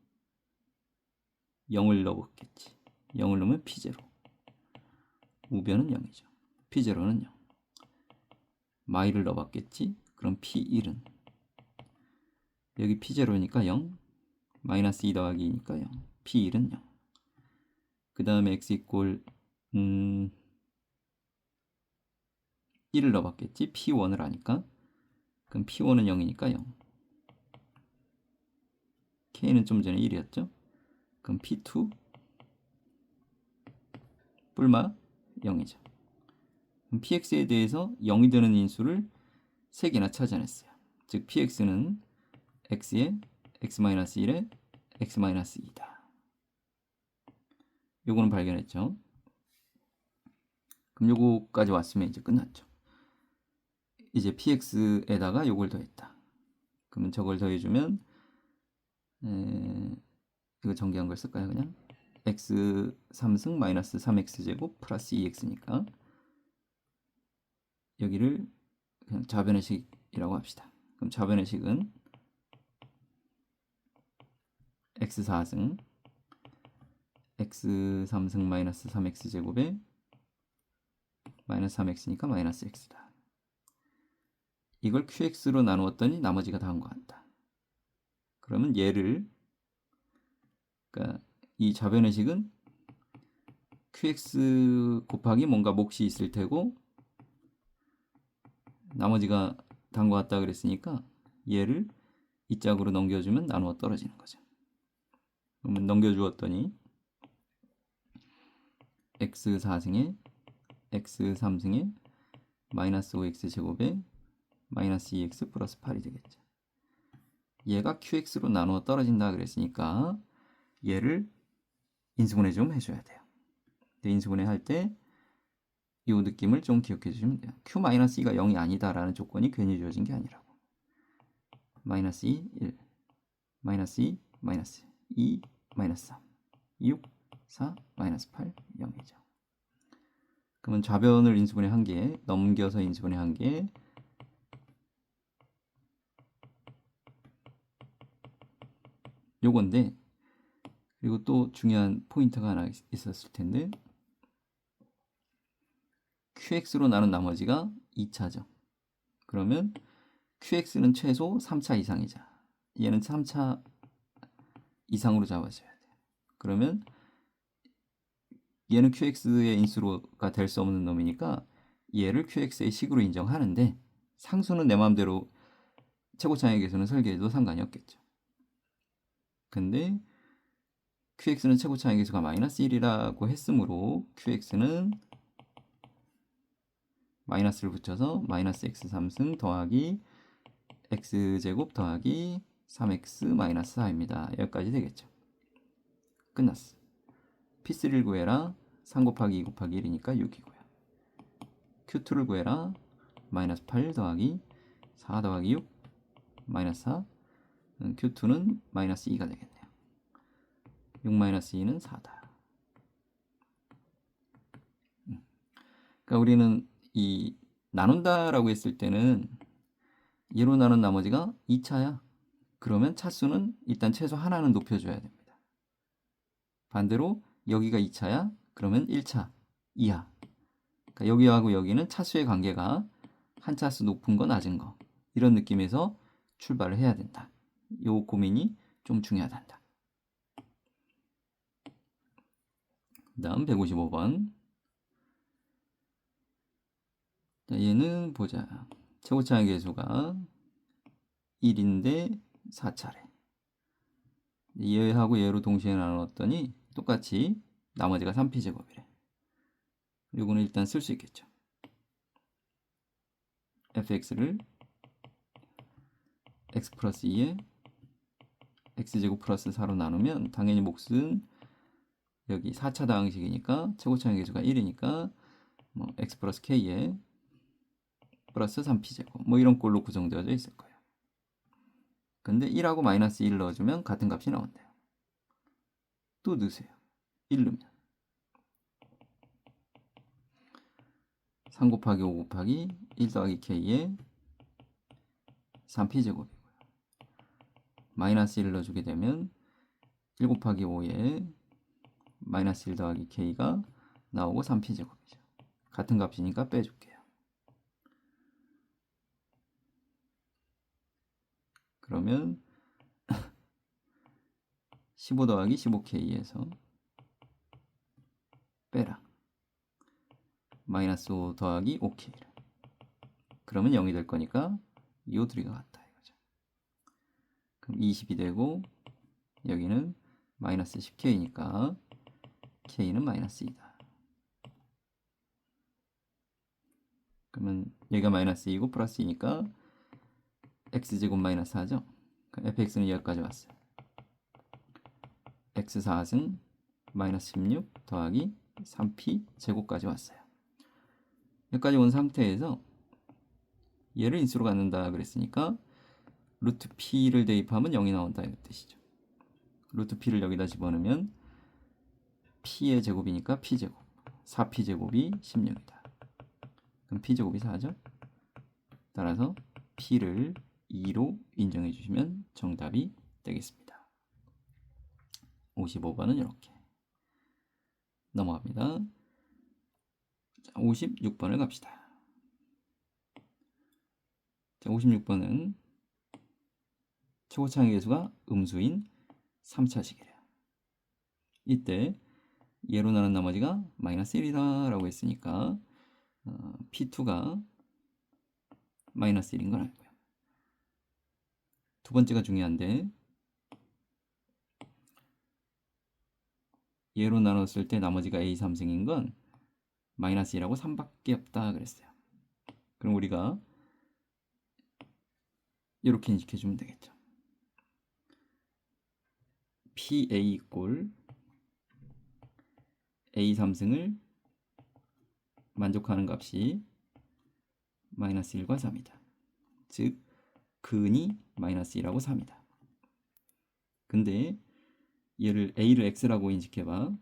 0을 넣었겠지. 0을 넣으면 P0. 우변은 0이죠. P0는 0. 마이를 넣어봤겠지. 그럼 P1은 여기 P0니까 0, 마이너스 2 더하기 2니까 0, P1은 0. 그 다음에 X 이꼴 1을 넣어봤겠지. P1을 하니까. 그럼 P1은 0이니까 0. K는 좀 전에 1이었죠. 그럼 P2 뿔마 0이죠. 그럼 PX에 대해서 0이 되는 인수를 3개나 찾아냈어요. 즉 PX는 X의 X-1에 X-2다. 요거는 발견했죠. 그럼 요거까지 왔으면 이제 끝났죠. 이제 PX에다가 요걸 더했다. 그러면 저걸 더해주면 이거 정리한 걸 쓸까요? 그냥 X 3승 마이너스 3X제곱 플러스 2X니까 여기를 그냥 좌변의 식이라고 합시다. 그럼 좌변의 식은 X 4승 X 3승 마이너스 3X제곱에 마이너스 3X니까 마이너스 X다. 이걸 QX로 나누었더니 나머지가 다음과 같다. 그러면 얘를 그러니까 이 좌변의 식은 QX 곱하기 뭔가 몫이 있을 테고 나머지가 다음과 같다 그랬으니까 얘를 이 짝으로 넘겨주면 나누어 떨어지는 거죠. 그러면 넘겨주었더니 X 4승에 X 3승에 마이너스 5X제곱에 마이너스 2X 플러스 8이 되겠죠. 얘가 QX로 나누어 떨어진다 그랬으니까 얘를 인수분해 좀 해줘야 돼요. 인수분해 할 때 이 느낌을 좀 기억해 주시면 돼요. Q-2가 0이 아니다라는 조건이 괜히 주어진 게 아니라고. 마이너스 2, 1, 마이너스 2, 마이너스 2, 마이너스 3, 6, 4, 마이너스 8, 0이죠. 그러면 좌변을 인수분해 한 개, 넘겨서 인수분해 한 개, 요건데, 그리고 또 중요한 포인트가 하나 있었을 텐데, QX로 나눈 나머지가 2차죠. 그러면 QX는 최소 3차 이상이자 얘는 3차 이상으로 잡아줘야 돼요. 그러면 얘는 QX의 인수가 될 수 없는 놈이니까 얘를 QX의 식으로 인정하는데 상수는 내 마음대로 최고차항의 개수는 설계해도 상관이 없겠죠. 근데 QX는 최고차항의 개수가 마이너스 1이라고 했으므로 QX는 마이너스를 붙여서 마이너스 X 3승 더하기 X제곱 더하기 3X 마이너스 4입니다. 여기까지 되겠죠. 끝났어. P3를 구해라. 3 곱하기 2 곱하기 1이니까 6이고요. Q2를 구해라. 마이너스 8 더하기 4 더하기 6 마이너스 4. Q2는 마이너스 2가 되겠네요. 6 마이너스 2는 4다. 그러니까 우리는 이 나눈다라고 했을 때는 얘로 나눈 나머지가 2차야. 그러면 차수는 일단 최소 하나는 높여줘야 됩니다. 반대로 여기가 2차야. 그러면 1차 이하. 그러니까 여기하고 여기는 차수의 관계가 한 차수 높은 거 낮은 거 이런 느낌에서 출발을 해야 된다. 요 고민이 좀 중요하단다. 그 다음 155번. 자, 얘는 보자. 최고차항의 개수가 1인데 4차례. 얘하고 얘로 동시에 나눴더니 똑같이 나머지가 3p제곱이래. 요거는 일단 쓸 수 있겠죠. fx를 x 플러스 2에 x제곱 플러스 4로 나누면 당연히 몫은 여기 4차 다항식이니까 최고차항의 개수가 1이니까 뭐 x 플러스 k에 플러스 3p제곱 뭐 이런 꼴로 구성되어져 있을 거예요. 근데 1하고 마이너스 1 넣어주면 같은 값이 나온대요. 또 넣으세요. 1 넣으면. 3 곱하기 5 곱하기 1 더하기 k에 3p제곱이고요. 마이너스 1을 넣어주게 되면 1 곱하기 5에 마이너스 1 더하기 k가 나오고 3p제곱이죠. 같은 값이니까 빼줄게요. 그러면 15 더하기 15k에서 빼라. 마이너스 5 더하기 5k를. 그러면 0이 될 거니까 요 둘이가 같다 이거죠. 그럼 20이 되고 여기는 마이너스 10k니까 k는 마이너스 2다. 그러면 여기가 마이너스 2고 플러스 2니까 x제곱 마이너스 4죠. fx는 여기까지 왔어요. x 4승 마이너스 16 더하기 3p 제곱까지 왔어요. 여기까지 온 상태에서 얘를 인수로 갖는다 그랬으니까 루트 p를 대입하면 0이 나온다 이 뜻이죠. 루트 p를 여기다 집어넣으면 p의 제곱이니까 p제곱 4p제곱이 16이다. 그럼 p제곱이 4죠. 따라서 p를 2로 인정해 주시면 정답이 되겠습니다. 55번은 이렇게 넘어갑니다. 자, 56번을 갑시다. 자, 56번은 최고차항의 개수가 음수인 3차식이래요. 이때 예로 나눈 나머지가 마이너스 1이다 라고 했으니까 P2가 마이너스 1인 건 알고요. 두 번째가 중요한데 예로 나눴을 때 나머지가 A 3승인 건 마이너스 1하고 3밖에 없다 그랬어요. 그럼 우리가 이렇게 인식해 주면 되겠죠. PA 꼴 A 3승을 만족하는 값이 마이너스 1과 3이다. 즉 근이 마이너스 1하고 3이다. 근데 얘를 A를 X라고 인식해봐.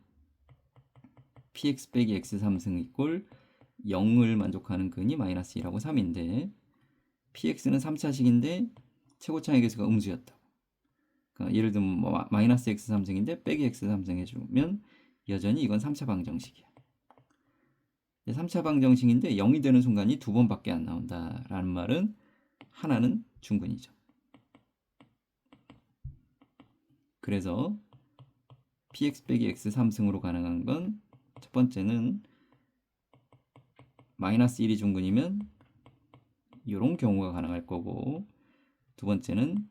PX 빼기 X 3승 이꼴 0을 만족하는 근이 마이너스 1하고 3인데 PX는 3차식인데 최고차항의 개수가 음수였다. 그러니까 예를 들면 뭐 마이너스 X 3승인데 빼기 X 3승 해주면 여전히 이건 3차 방정식이야. 3차 방정식인데 0이 되는 순간이 두 번밖에 안 나온다라는 말은 하나는 중근이죠. 그래서 px 빼기 x 3승으로 가능한 건 첫 번째는 마이너스 1이 중근이면 이런 경우가 가능할 거고, 두 번째는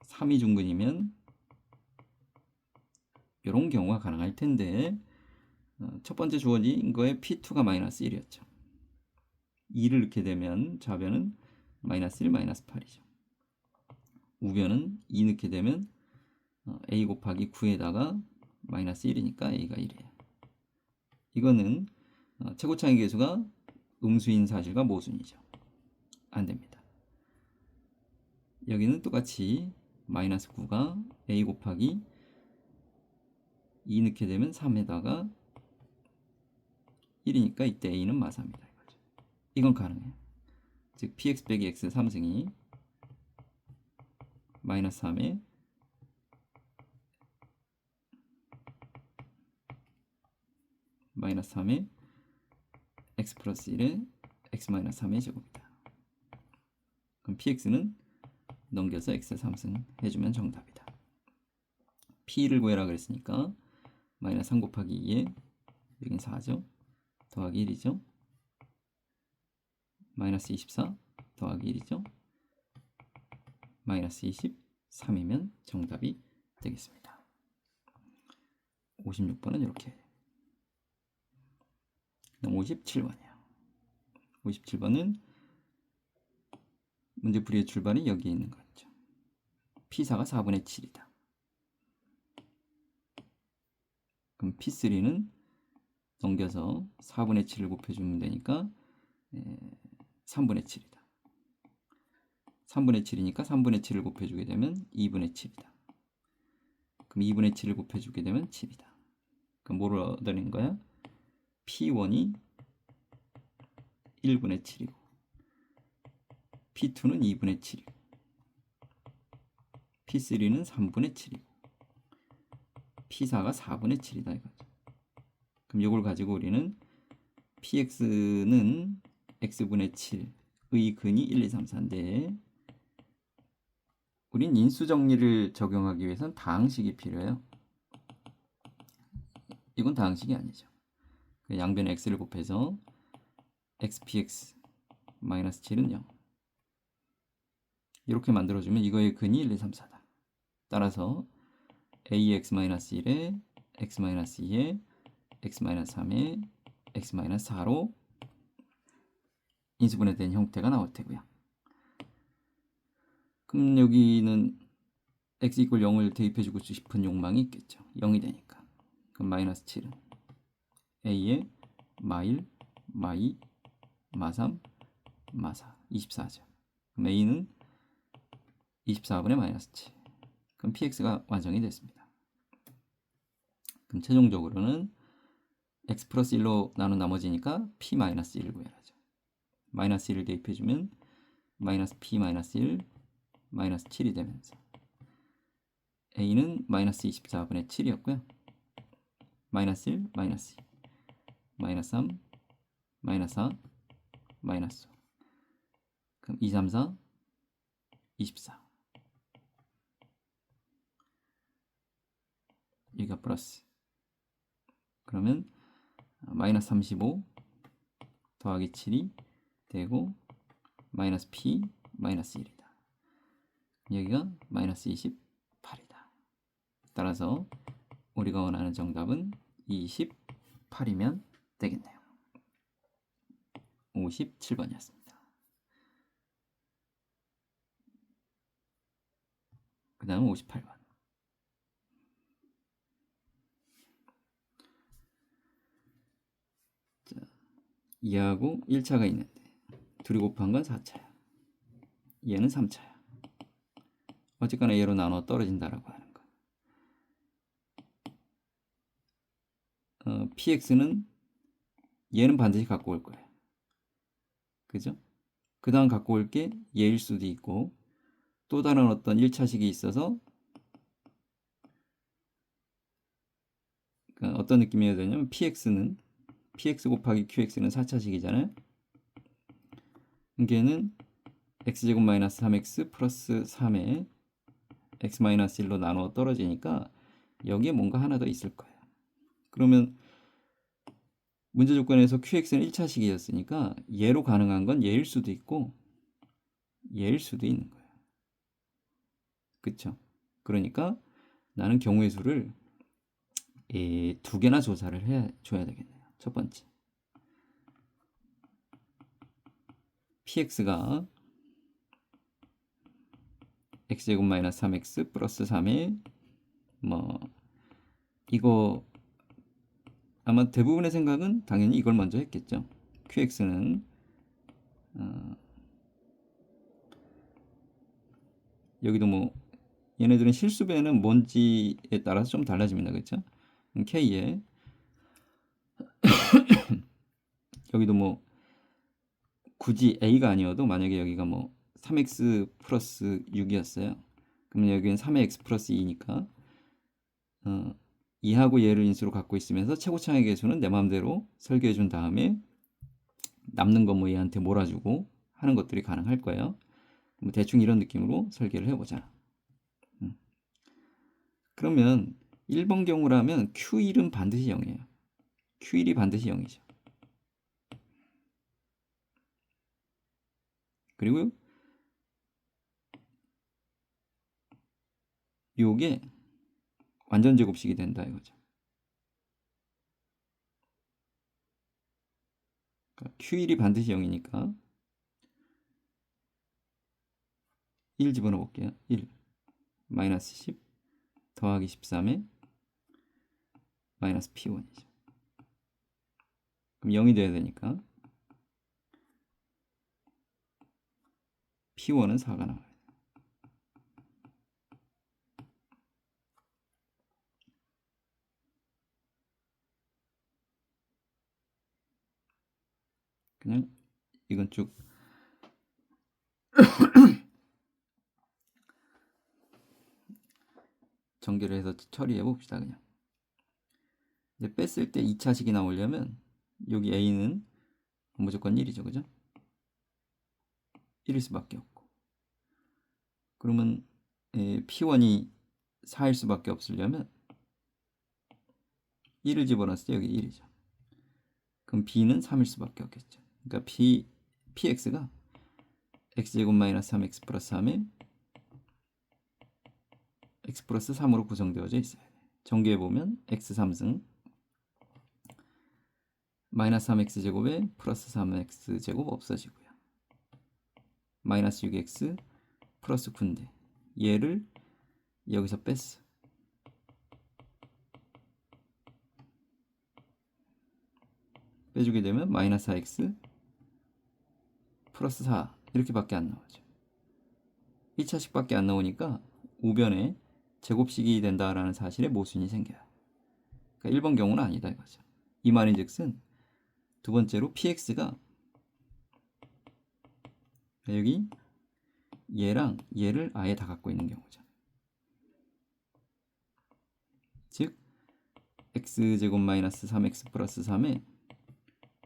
(3이) 중근이면 이런 경우가 가능할 텐데 첫 번째 주어진 거에 P2가 마이너스 1이었죠. 2를 넣게 되면 좌변은 마이너스 1, 마이너스 8이죠. 우변은 2 넣게 되면 A 곱하기 9에다가 마이너스 1이니까 A가 1이에요. 이거는 최고차항의 개수가 음수인 사실과 모순이죠. 안 됩니다. 여기는 똑같이 마이너스 9가 A 곱하기 2 넣게 되면 3에다가 1이니까 이때 A는 마사입니다. 이거죠. 이건 가능해요. 즉 px 빼기 x 3승이 마이너스 3에 마이너스 3에 x 플러스 1에 x 마이너스 3의 제곱이다. 그럼 px는 넘겨서 x 3승 해주면 정답이다. p를 구해라 그랬으니까 마이너스 3 곱하기 2에 여긴 4죠. 더하기 1이죠. 마이너스 24 더하기 1이죠. 마이너스 23이면 정답이 되겠습니다. 56번은 이렇게. 그다음 57번이에요. 57번은 문제풀이의 출발이 여기에 있는 거죠. P4가 4분의 7이다. 그럼 P3는 넘겨서 4분의 7을 곱해주면 되니까 3분의 7이다. 3분의 7이니까 3분의 7을 곱해주게 되면 2분의 7이다. 그럼 2분의 7을 곱해주게 되면 7이다. 그럼 뭐를 얻어낸 거야? P1이 1분의 7이고 P2는 2분의 7이고 P3는 3분의 7이고 P4가 4분의 7이다 이거죠. 그럼 이걸 가지고 우리는 PX는 X분의 7의 근이 1, 2, 3, 4인데 우린 인수 정리를 적용하기 위해선 다항식이 필요해요. 이건 다항식이 아니죠. 양변에 x를 곱해서 xpx 마이너스 7은 0 이렇게 만들어주면 이거의 근이 1, 2, 3, 4다. 따라서 ax-1에 x-2에 x-3에 x-4로 인수분해된 형태가 나올 테고요. 그럼 여기는 x = 0을 대입해주고 싶은 욕망이 있겠죠. 0이 되니까. 그럼 마이너스 7은 a에 마1, 마2, 마3, 마4 24죠. 그럼 a는 24분의 마이너스 7. 그럼 px가 완성이 됐습니다. 그럼 최종적으로는 x 플러스 1로 나눈 나머지니까 p 마이너스 1을 구해야죠. 마이너스 1을 대입해주면 마이너스 p 마이너스 1 마이너스 7이 되면서 a는 마이너스 24분의 7이었고요. 마이너스 1, 마이너스 2, 마이너스 3, 마이너스 4, 마이너스 5. 그럼 2, 3, 4, 24. 여기가 플러스. 그러면 마이너스 35 더하기 7이 되고 마이너스 p 마이너스 1이다. 여기가 마이너스 28이다. 따라서 우리가 원하는 정답은 28이면 되겠네요. 57번이었습니다. 그 다음 58번. 자, 2하고 1차가 있는데 둘이 곱한 건 4차야. 얘는 3차야. 어쨌거나 얘로 나눠 떨어진다라고 하는 거. px는 얘는 반드시 갖고 올 거예요. 그죠? 그 다음 갖고 올 게 얘일 수도 있고 또 다른 어떤 1차식이 있어서 그러니까 어떤 느낌이어야 되냐면 px는 px 곱하기 qx는 4차식이잖아요. 걔는 x제곱 마이너스 3x 플러스 3에 x 마이너스 1로 나누어 떨어지니까 여기에 뭔가 하나 더 있을 거예요. 그러면 문제 조건에서 qx는 1차식이었으니까 얘로 가능한 건 얘일 수도 있고 얘일 수도 있는 거예요. 그쵸? 그러니까 나는 경우의 수를 2개나 조사를 해줘야 되겠네요. 첫 번째, px가 x제곱 마이너스 3x 플러스 3에 뭐 이거 아마 대부분의 생각은 당연히 이걸 먼저 했겠죠. qx는 여기도 뭐 얘네들은 실수배는 뭔지에 따라서 좀 달라집니다. 그렇죠? k에 여기도 뭐 굳이 a가 아니어도 만약에 여기가 뭐 3x 플러스 6이었어요. 그러면 여기는 3의 x 플러스 2니까 2하고 얘를 인수로 갖고 있으면서 최고차의 개수는 내 마음대로 설계해 준 다음에 남는 건 뭐 얘한테 몰아주고 하는 것들이 가능할 거예요. 뭐 대충 이런 느낌으로 설계를 해보자. 그러면 1번 경우라면 Q1은 반드시 0이에요. Q1이 반드시 0이죠. 그리고 요게 완전 제곱식이 된다 이거죠. 그러니까 Q1이 반드시 0이니까 1 집어넣어 볼게요. 1 마이너스 10 더하기 13에 마이너스 P1이죠. 그럼 0이 돼야 되니까 P1은 4가 나와요. 그냥 이건 쭉 전개를 해서 처리해 봅시다. 그냥 이제 뺐을 때 2차식이 나오려면 여기 a는 무조건 1이죠, 그죠? 1일 수밖에 없고, 그러면 p1이 4일 수밖에 없으려면 1을 집어넣었을 때 여기 1이죠. 그럼 b는 3일 수밖에 없겠죠. 그러니까 px가 x제곱 마이너스 3x 플러스 3에 x 플러스 3으로 구성되어져 있어요. 전개해보면 x 3승 마이너스 3x 제곱에 플러스 3x 제곱 없어지고요. 마이너스 6x 플러스 9인데 얘를 여기서 뺐어. 빼주게 되면 마이너스 4x 플러스 4 이렇게밖에 안 나오죠. 1차식밖에 안 나오니까 우변에 제곱식이 된다라는 사실에 모순이 생겨요. 그러니까 1번 경우는 아니다 이거죠. 이 말인즉슨 두 번째로 px가 여기 얘랑 얘를 아예 다 갖고 있는 경우죠. 즉 x제곱 마이너스 3x 플러스 3에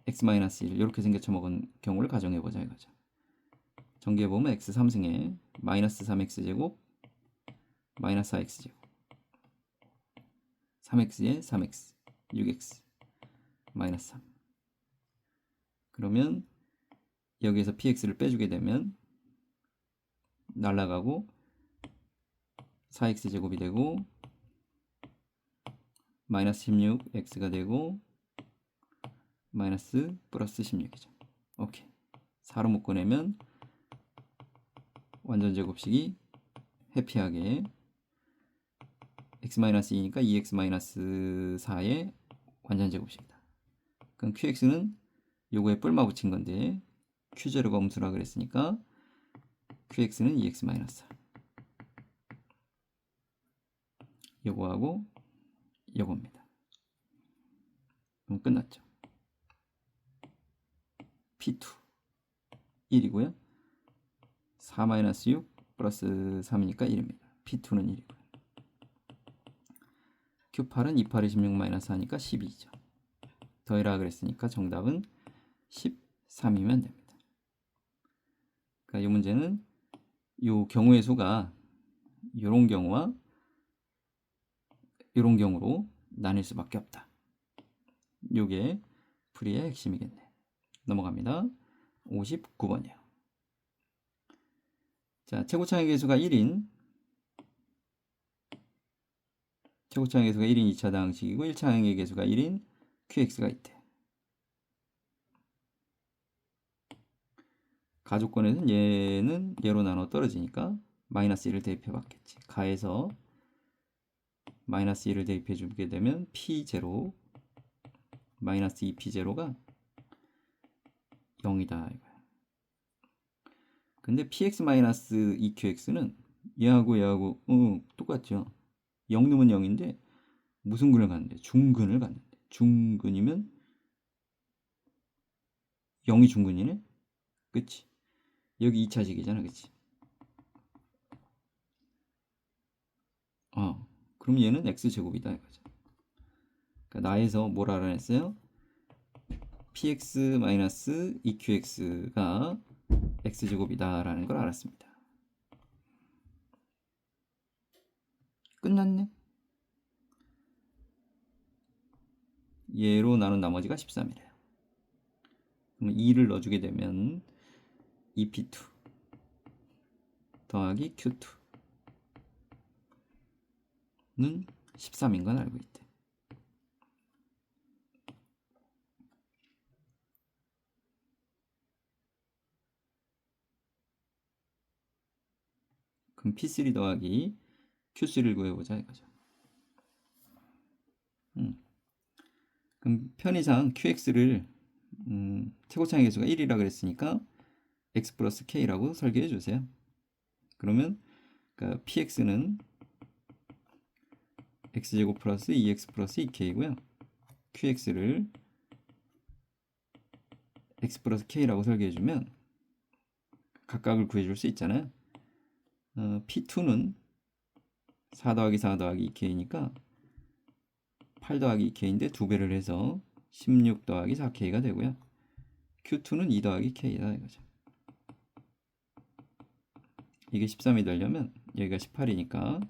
x 마이너스 1 이렇게 생겨쳐 먹은 경우를 가정해보자 이거죠. 전개해보면 x 3승에 마이너스 3x 제곱 마이너스 4x 제곱 3x에 3x 6x 마이너스 3. 그러면 여기에서 px를 빼주게 되면 날라가고 4x 제곱이 되고 마이너스 16x가 되고 마이너스 플러스 16이죠. 오케이. 4로 묶어내면 완전 제곱식이 해피하게 x-2니까 2x-4의 완전 제곱식이다. 그럼 qx는 요거에 뿔마 붙인 건데 q0가 음수라 그랬으니까 qx는 2x-4 요거하고 요겁니다. 그럼 끝났죠. p2 1이고요. 4-6 플러스 3이니까 1입니다. p2는 1이고요. q8은 28에 16-4니까 12죠. 더해라 그랬으니까 정답은 13이면 됩니다. 그러니까 이 문제는 이 경우의 수가 이런 경우와 이런 경우로 나뉠 수밖에 없다. 이게 풀이의 핵심이겠네. 넘어갑니다. 59번이요. 자, 최고차의 개수가 1인 최고차의 개수가 1인 2차 방식이고 1차의 개수가 1인 qx가 있대. 가족권에서는 얘는 얘로 나눠 떨어지니까 마이너스 1을 대입해 봤겠지. 가에서 마이너스 1을 대입해 주게 되면 p0 마이너스 2p0가 0이다 이거야. 근데 px 마이너스 2qx는 얘하고 똑같죠. 0 넣으면 0인데 무슨 근을 갖는데? 중근을 갖는데. 중근이면 0이 중근이네? 그치? 여기 2차식이잖아, 그치? 그럼 얘는 x제곱이다 이거죠. 그러니까 나에서 뭘 알아냈어요? px 마이너스 2qx가 x제곱이다 라는 걸 알았습니다. 끝났네. 얘로 나눈 나머지가 13이래요. 그럼 2를 넣어주게 되면 2p2 더하기 q2는 13인 건 알고 있대. 그럼 p3 더하기 q3를 구해보자 이거죠. 그럼 편의상 qx를 최고차의 개수가 1이라 그랬으니까 x 플러스 k라고 설계해 주세요. 그러면 그러니까 px는 x제곱 플러스 2x 플러스 2k이고요. qx를 x 플러스 k라고 설계해주면 각각을 구해줄 수 있잖아요. P2는 4 더하기 4 더하기 2k니까 8 더하기 2k인데 2배를 해서 16 더하기 4k가 되고요. Q2는 2 더하기 k다 이거죠. 이게 13이 되려면 여기가 18이니까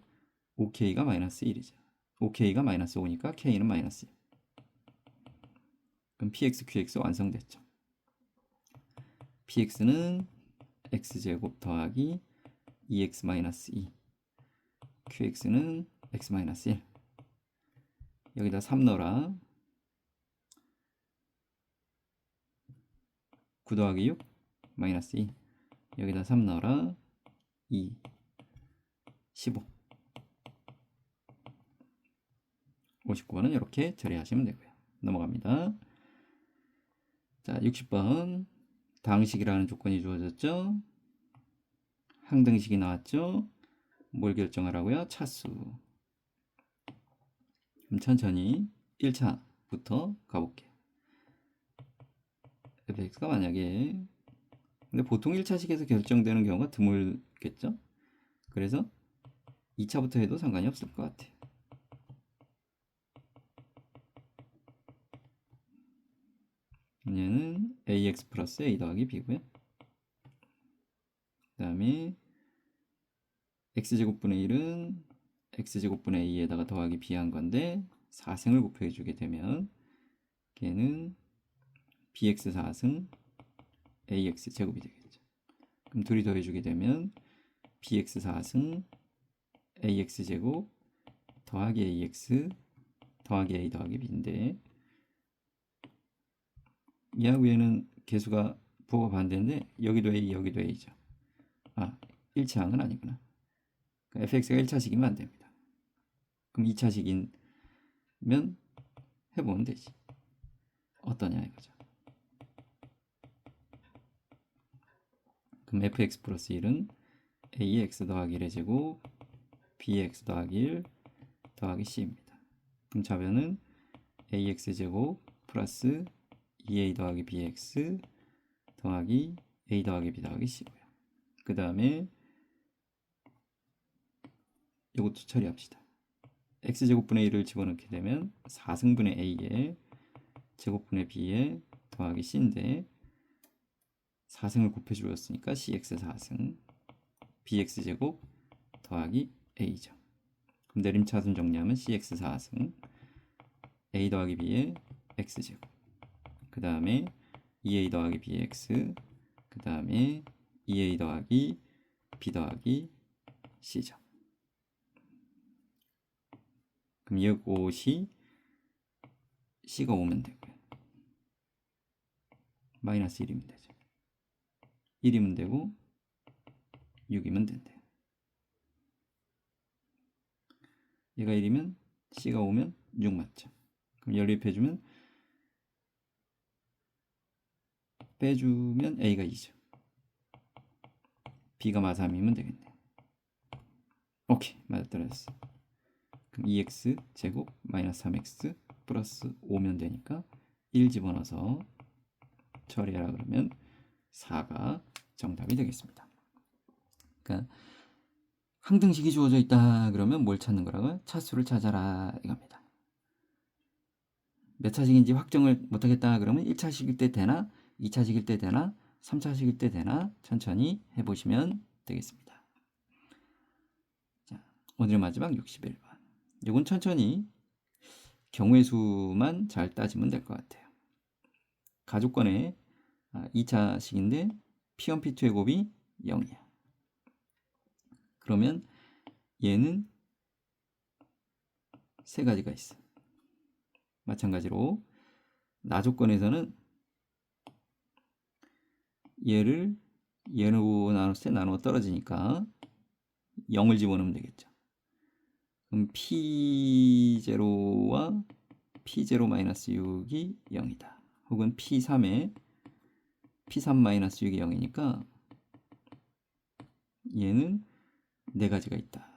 5k가 마이너스 1이죠. 5k가 마이너스 5니까 k는 마이너스 1. 그럼 px, qx 완성됐죠. px는 x제곱 더하기 2x 마이너스 2, qx는 x 마이너스 1. 여기다 3 넣어라. 9 더하기 6 마이너스 2. 여기다 3 넣어라. 2, 15. 59번은 이렇게 처리하시면 되고요. 넘어갑니다. 자, 60번. 다항식이라는 조건이 주어졌죠. 항등식이 나왔죠. 뭘 결정하라고요? 차수. 그럼 천천히 1차부터 가볼게요. fx가 만약에, 근데 보통 1차식에서 결정되는 경우가 드물겠죠. 그래서 2차부터 해도 상관이 없을 것 같아요. 얘는 ax 플러스 a 더하기 b고요. 그 다음에 x제곱분의 1은 x제곱분의 a에다가 더하기 b 한 건데 4승을 곱해주게 되면 걔는 bx 4승 ax 제곱이 되겠죠. 그럼 둘이 더해주게 되면 bx 4승 ax 제곱 더하기 ax 더하기 a 더하기 b인데 이하고 얘는 개수가 부호가 반대인데 여기도 a 여기도 a죠. 아, 1차항은 아니구나. fx가 1차식이면 안 됩니다. 그럼 2차식이면 해보면 되지. 어떠냐 이거죠. 그럼 fx 플러스 1은 a의 x 더하기 1의 제곱 b의 x 더하기 1 더하기 c입니다. 그럼 좌변은 ax 제곱 플러스 2a 더하기 bx 더하기 a 더하기 b 더하기 c고요. 그 다음에 이것도 처리합시다. x제곱분의 1을 집어넣게 되면 4승분의 a에 제곱분의 b에 더하기 c인데 4승을 곱해주었으니까 cx 4승 bx제곱 더하기 a죠. 그럼 내림차순 정리하면 cx 4승 a 더하기 b의 x제곱 그 다음에 2a 더하기 bx 그 다음에 2a 더하기 b 더하기 c죠. 그럼 이것이 c가 오면 되고요. 마이너스 1이면 되죠. 1이면 되고 6이면 된대요. 얘가 1이면 c가 오면 6 맞죠. 그럼 연립해주면 빼주면 a가 2죠. b가 마 3이면 되겠네요. 오케이, 맞아떨어졌어. 그럼 2x 제곱 마이너스 3x 플러스 5면 되니까 1 집어넣어서 처리하라 그러면 4가 정답이 되겠습니다. 그러니까 항등식이 주어져 있다 그러면 뭘 찾는 거라고요? 차수를 찾아라 이겁니다. 몇 차식인지 확정을 못하겠다 그러면 1차식일 때 되나 2차식일 때 되나 3차식일 때 되나 천천히 해보시면 되겠습니다. 자, 오늘의 마지막 61번. 이건 천천히 경우의 수만 잘 따지면 될 것 같아요. 가족권의 2차식인데 P1, P2의 곱이 0이야. 그러면 얘는 세 가지가 있어. 마찬가지로 나조건에서는 얘를 얘로 나눴을 때 나누어 떨어지니까 0을 집어넣으면 되겠죠. 그럼 P0와 P0-6이 0이다. 혹은 P3에 P3-6이 0이니까 얘는 네 가지가 있다.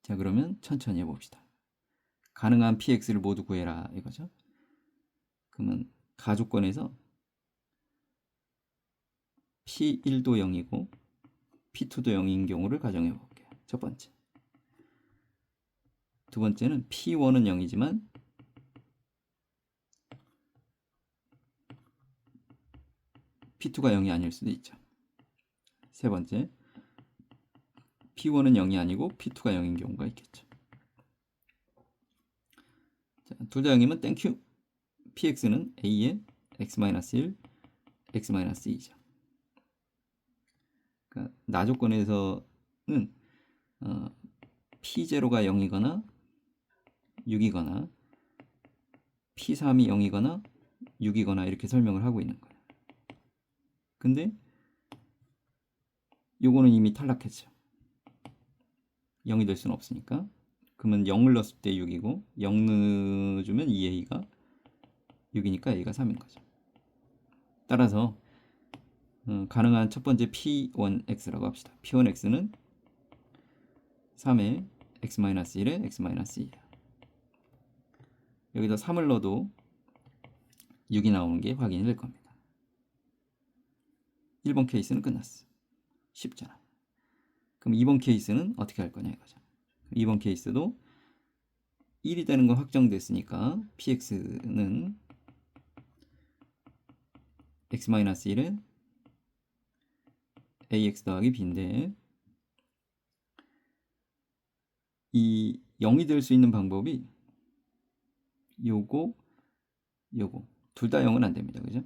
자, 그러면 천천히 해봅시다. 가능한 px를 모두 구해라 이거죠. 그러면 가조건에서 P1도 0이고 P2도 0인 경우를 가정해 볼게요. 첫 번째. 두 번째는 P1은 0이지만 P2가 0이 아닐 수도 있죠. 세 번째. P1은 0이 아니고 P2가 0인 경우가 있겠죠. 둘 다 0이면 땡큐. PX는 A의 X-1, X-2죠. 그러니까 나 조건에서는 P0가 0이거나 6이거나 P3이 0이거나 6이거나 이렇게 설명을 하고 있는 거예요. 근데 요거는 이미 탈락했죠. 0이 될 수는 없으니까. 그러면 0을 넣었을 때 6이고 0 넣어주면 2A가 6이니까 A가 3인 거죠. 따라서 가능한 첫 번째 P1X라고 합시다. P1X는 3의 X-1의 X-2예요. 여기다 3을 넣어도 6이 나오는 게 확인이 될 겁니다. 1번 케이스는 끝났어. 쉽잖아. 그럼 2번 케이스는 어떻게 할 거냐 이거죠. 2번 케이스도 1이 되는 건 확정됐으니까 PX는 X-1의 AX 더하기 B인데 이 0이 될 수 있는 방법이 요거 둘 다 0은 안 됩니다. 그죠?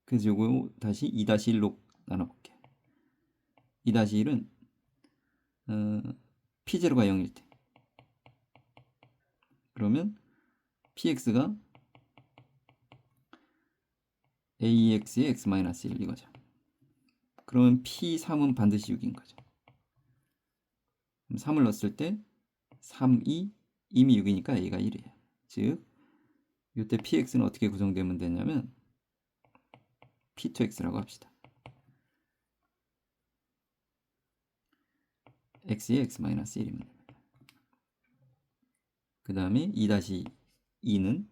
그래서 요거 다시 2-1로 나눠볼게요. 2-1은 P0가 0일 때 그러면 PX가 AX의 X-1 이거죠. 그러면 P3은 반드시 6인 거죠. 그럼 3을 넣었을 때 3, 2, 이미 6이니까 A가 1이에요. 즉 이때 PX는 어떻게 구성되면 되냐면 P2X라고 합시다. X의 X-1이면 됩니다. 그 다음에 2-2는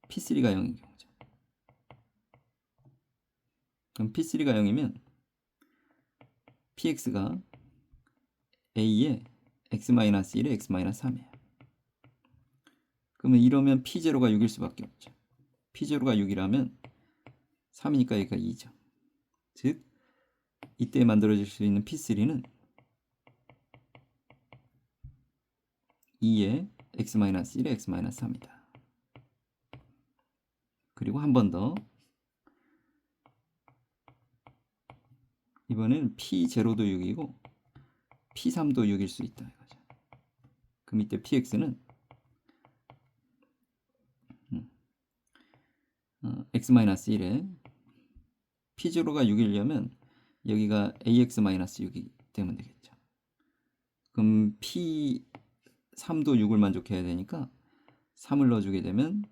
P3가 0인 경우죠. 그럼 P3가 0이면 PX가 A의 X-1의 X-3이에요. 그러면 이러면 P0가 6일 수밖에 없죠. P0가 6이라면 3이니까 얘가 2죠. 즉 이때 만들어질 수 있는 P3는 2의 X-1의 X-3이다. 그리고 한 번 더 이번엔 P0도 6이고 P3도 6일 수 있다 이거죠. 그럼 이때 PX는 X-1에 P0가 6이려면 여기가 AX-6이기 때문에 되겠죠. 그럼 P3도 6을 만족해야 되니까 3을 넣어주게 되면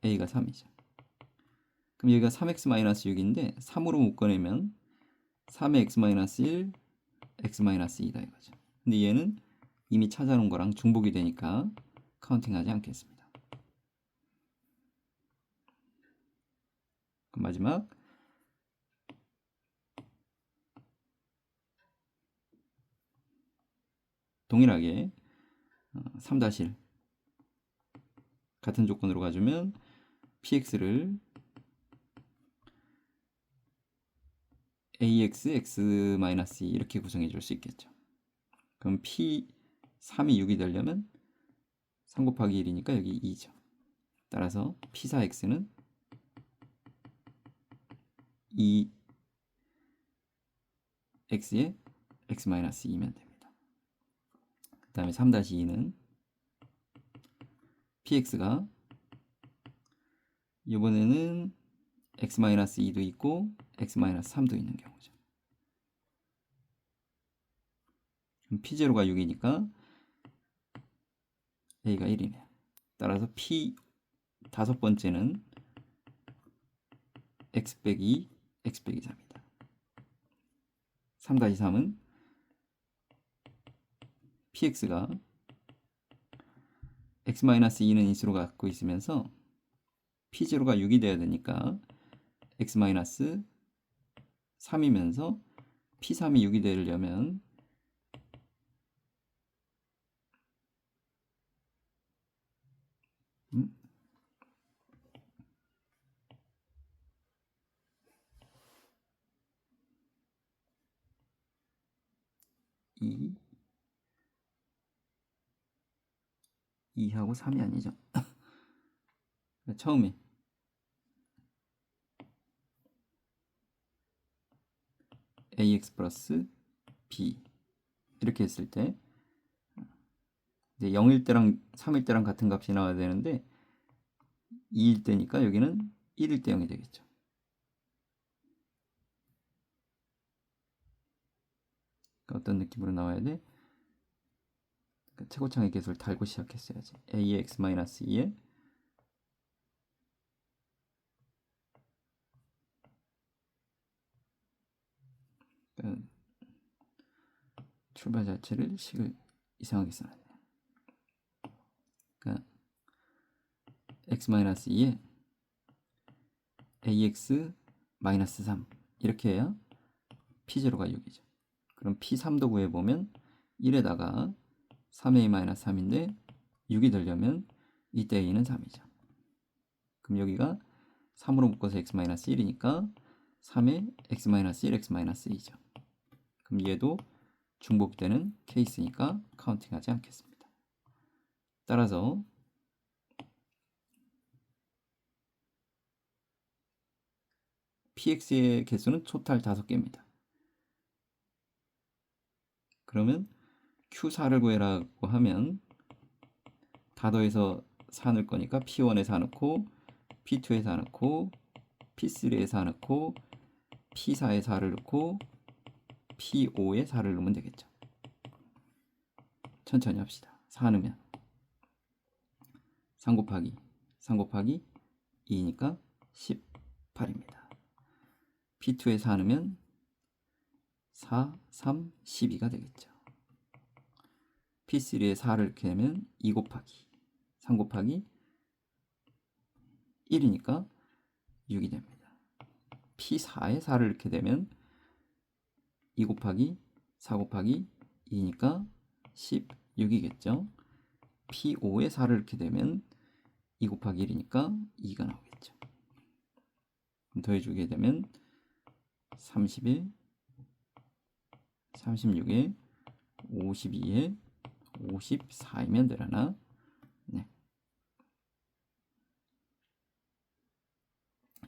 A가 3이죠. 그럼 여기가 3x-6인데 3으로 묶어내면 3의 x-1, x-2다 이거죠. 근데 얘는 이미 찾아놓은 거랑 중복이 되니까 카운팅하지 않겠습니다. 그럼 마지막 동일하게 3-1 같은 조건으로 가주면 px를 ax, x-2 이렇게 구성해 줄 수 있겠죠. 그럼 p3이 6이 되려면 3 곱하기 1이니까 여기 2죠. 따라서 p4x는 2x의 x-2면 됩니다. 그 다음에 3-2는 px가 이번에는 x-2도 있고 x-3도 있는 경우죠. 그럼 p0가 6이니까 a가 1이네요. 따라서 p 다섯 번째는 x 빼기 x 빼기 3이다. 3-3은 px가 x-2는 인수로 갖고 있으면서 p0가 6이 돼야 되니까 x-3이면서 p3이 6이 되려면 2하고 3이 아니죠. 처음에 ax 플러스 b 이렇게 했을 때 이제 0일 때랑 3일 때랑 같은 값이 나와야 되는데 2일 때니까 여기는 1일 때 0이 되겠죠. 그러니까 어떤 느낌으로 나와야 돼? 그러니까 최고창의 계수를 달고 시작했어야지. ax-2에 그러니까 출발 자체를 식을 이상하게 써놨네. 그러니까 x-2에 ax-3 이렇게 해야 p0가 6이죠. 그럼 p3도 구해보면 1에다가 3a-3인데 6이 되려면 이때 a는 3이죠. 그럼 여기가 3으로 묶어서 x-1이니까 3에 x-1, x-2죠. 그럼 얘도 중복되는 케이스니까 카운팅하지 않겠습니다. 따라서 px의 개수는 토탈 5개입니다. 그러면 q4를 구해라고 하면 다 더해서 4 넣을 거니까 p1에 4 넣고 p2에 4 넣고 p3에 4 넣고 p4에 4를 넣고 p5에 4를 넣으면 되겠죠. 천천히 합시다. 4 넣으면 3 곱하기 2니까 18입니다. p2에 4 넣으면 4, 3, 12가 되겠죠. p3에 4를 이렇게 하면 2 곱하기 3 곱하기 1이니까 6이 됩니다. p4에 4를 이렇게 되면 2 곱하기 4 곱하기 2니까 16이겠죠. p5에 4를 이렇게 되면 2 곱하기 1이니까 2가 나오겠죠. 그럼 더해주게 되면 31, 36에 52에 54이면 되려나? 네.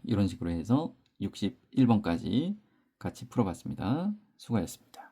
이런 식으로 해서 61번까지 같이 풀어봤습니다. 수고하셨습니다.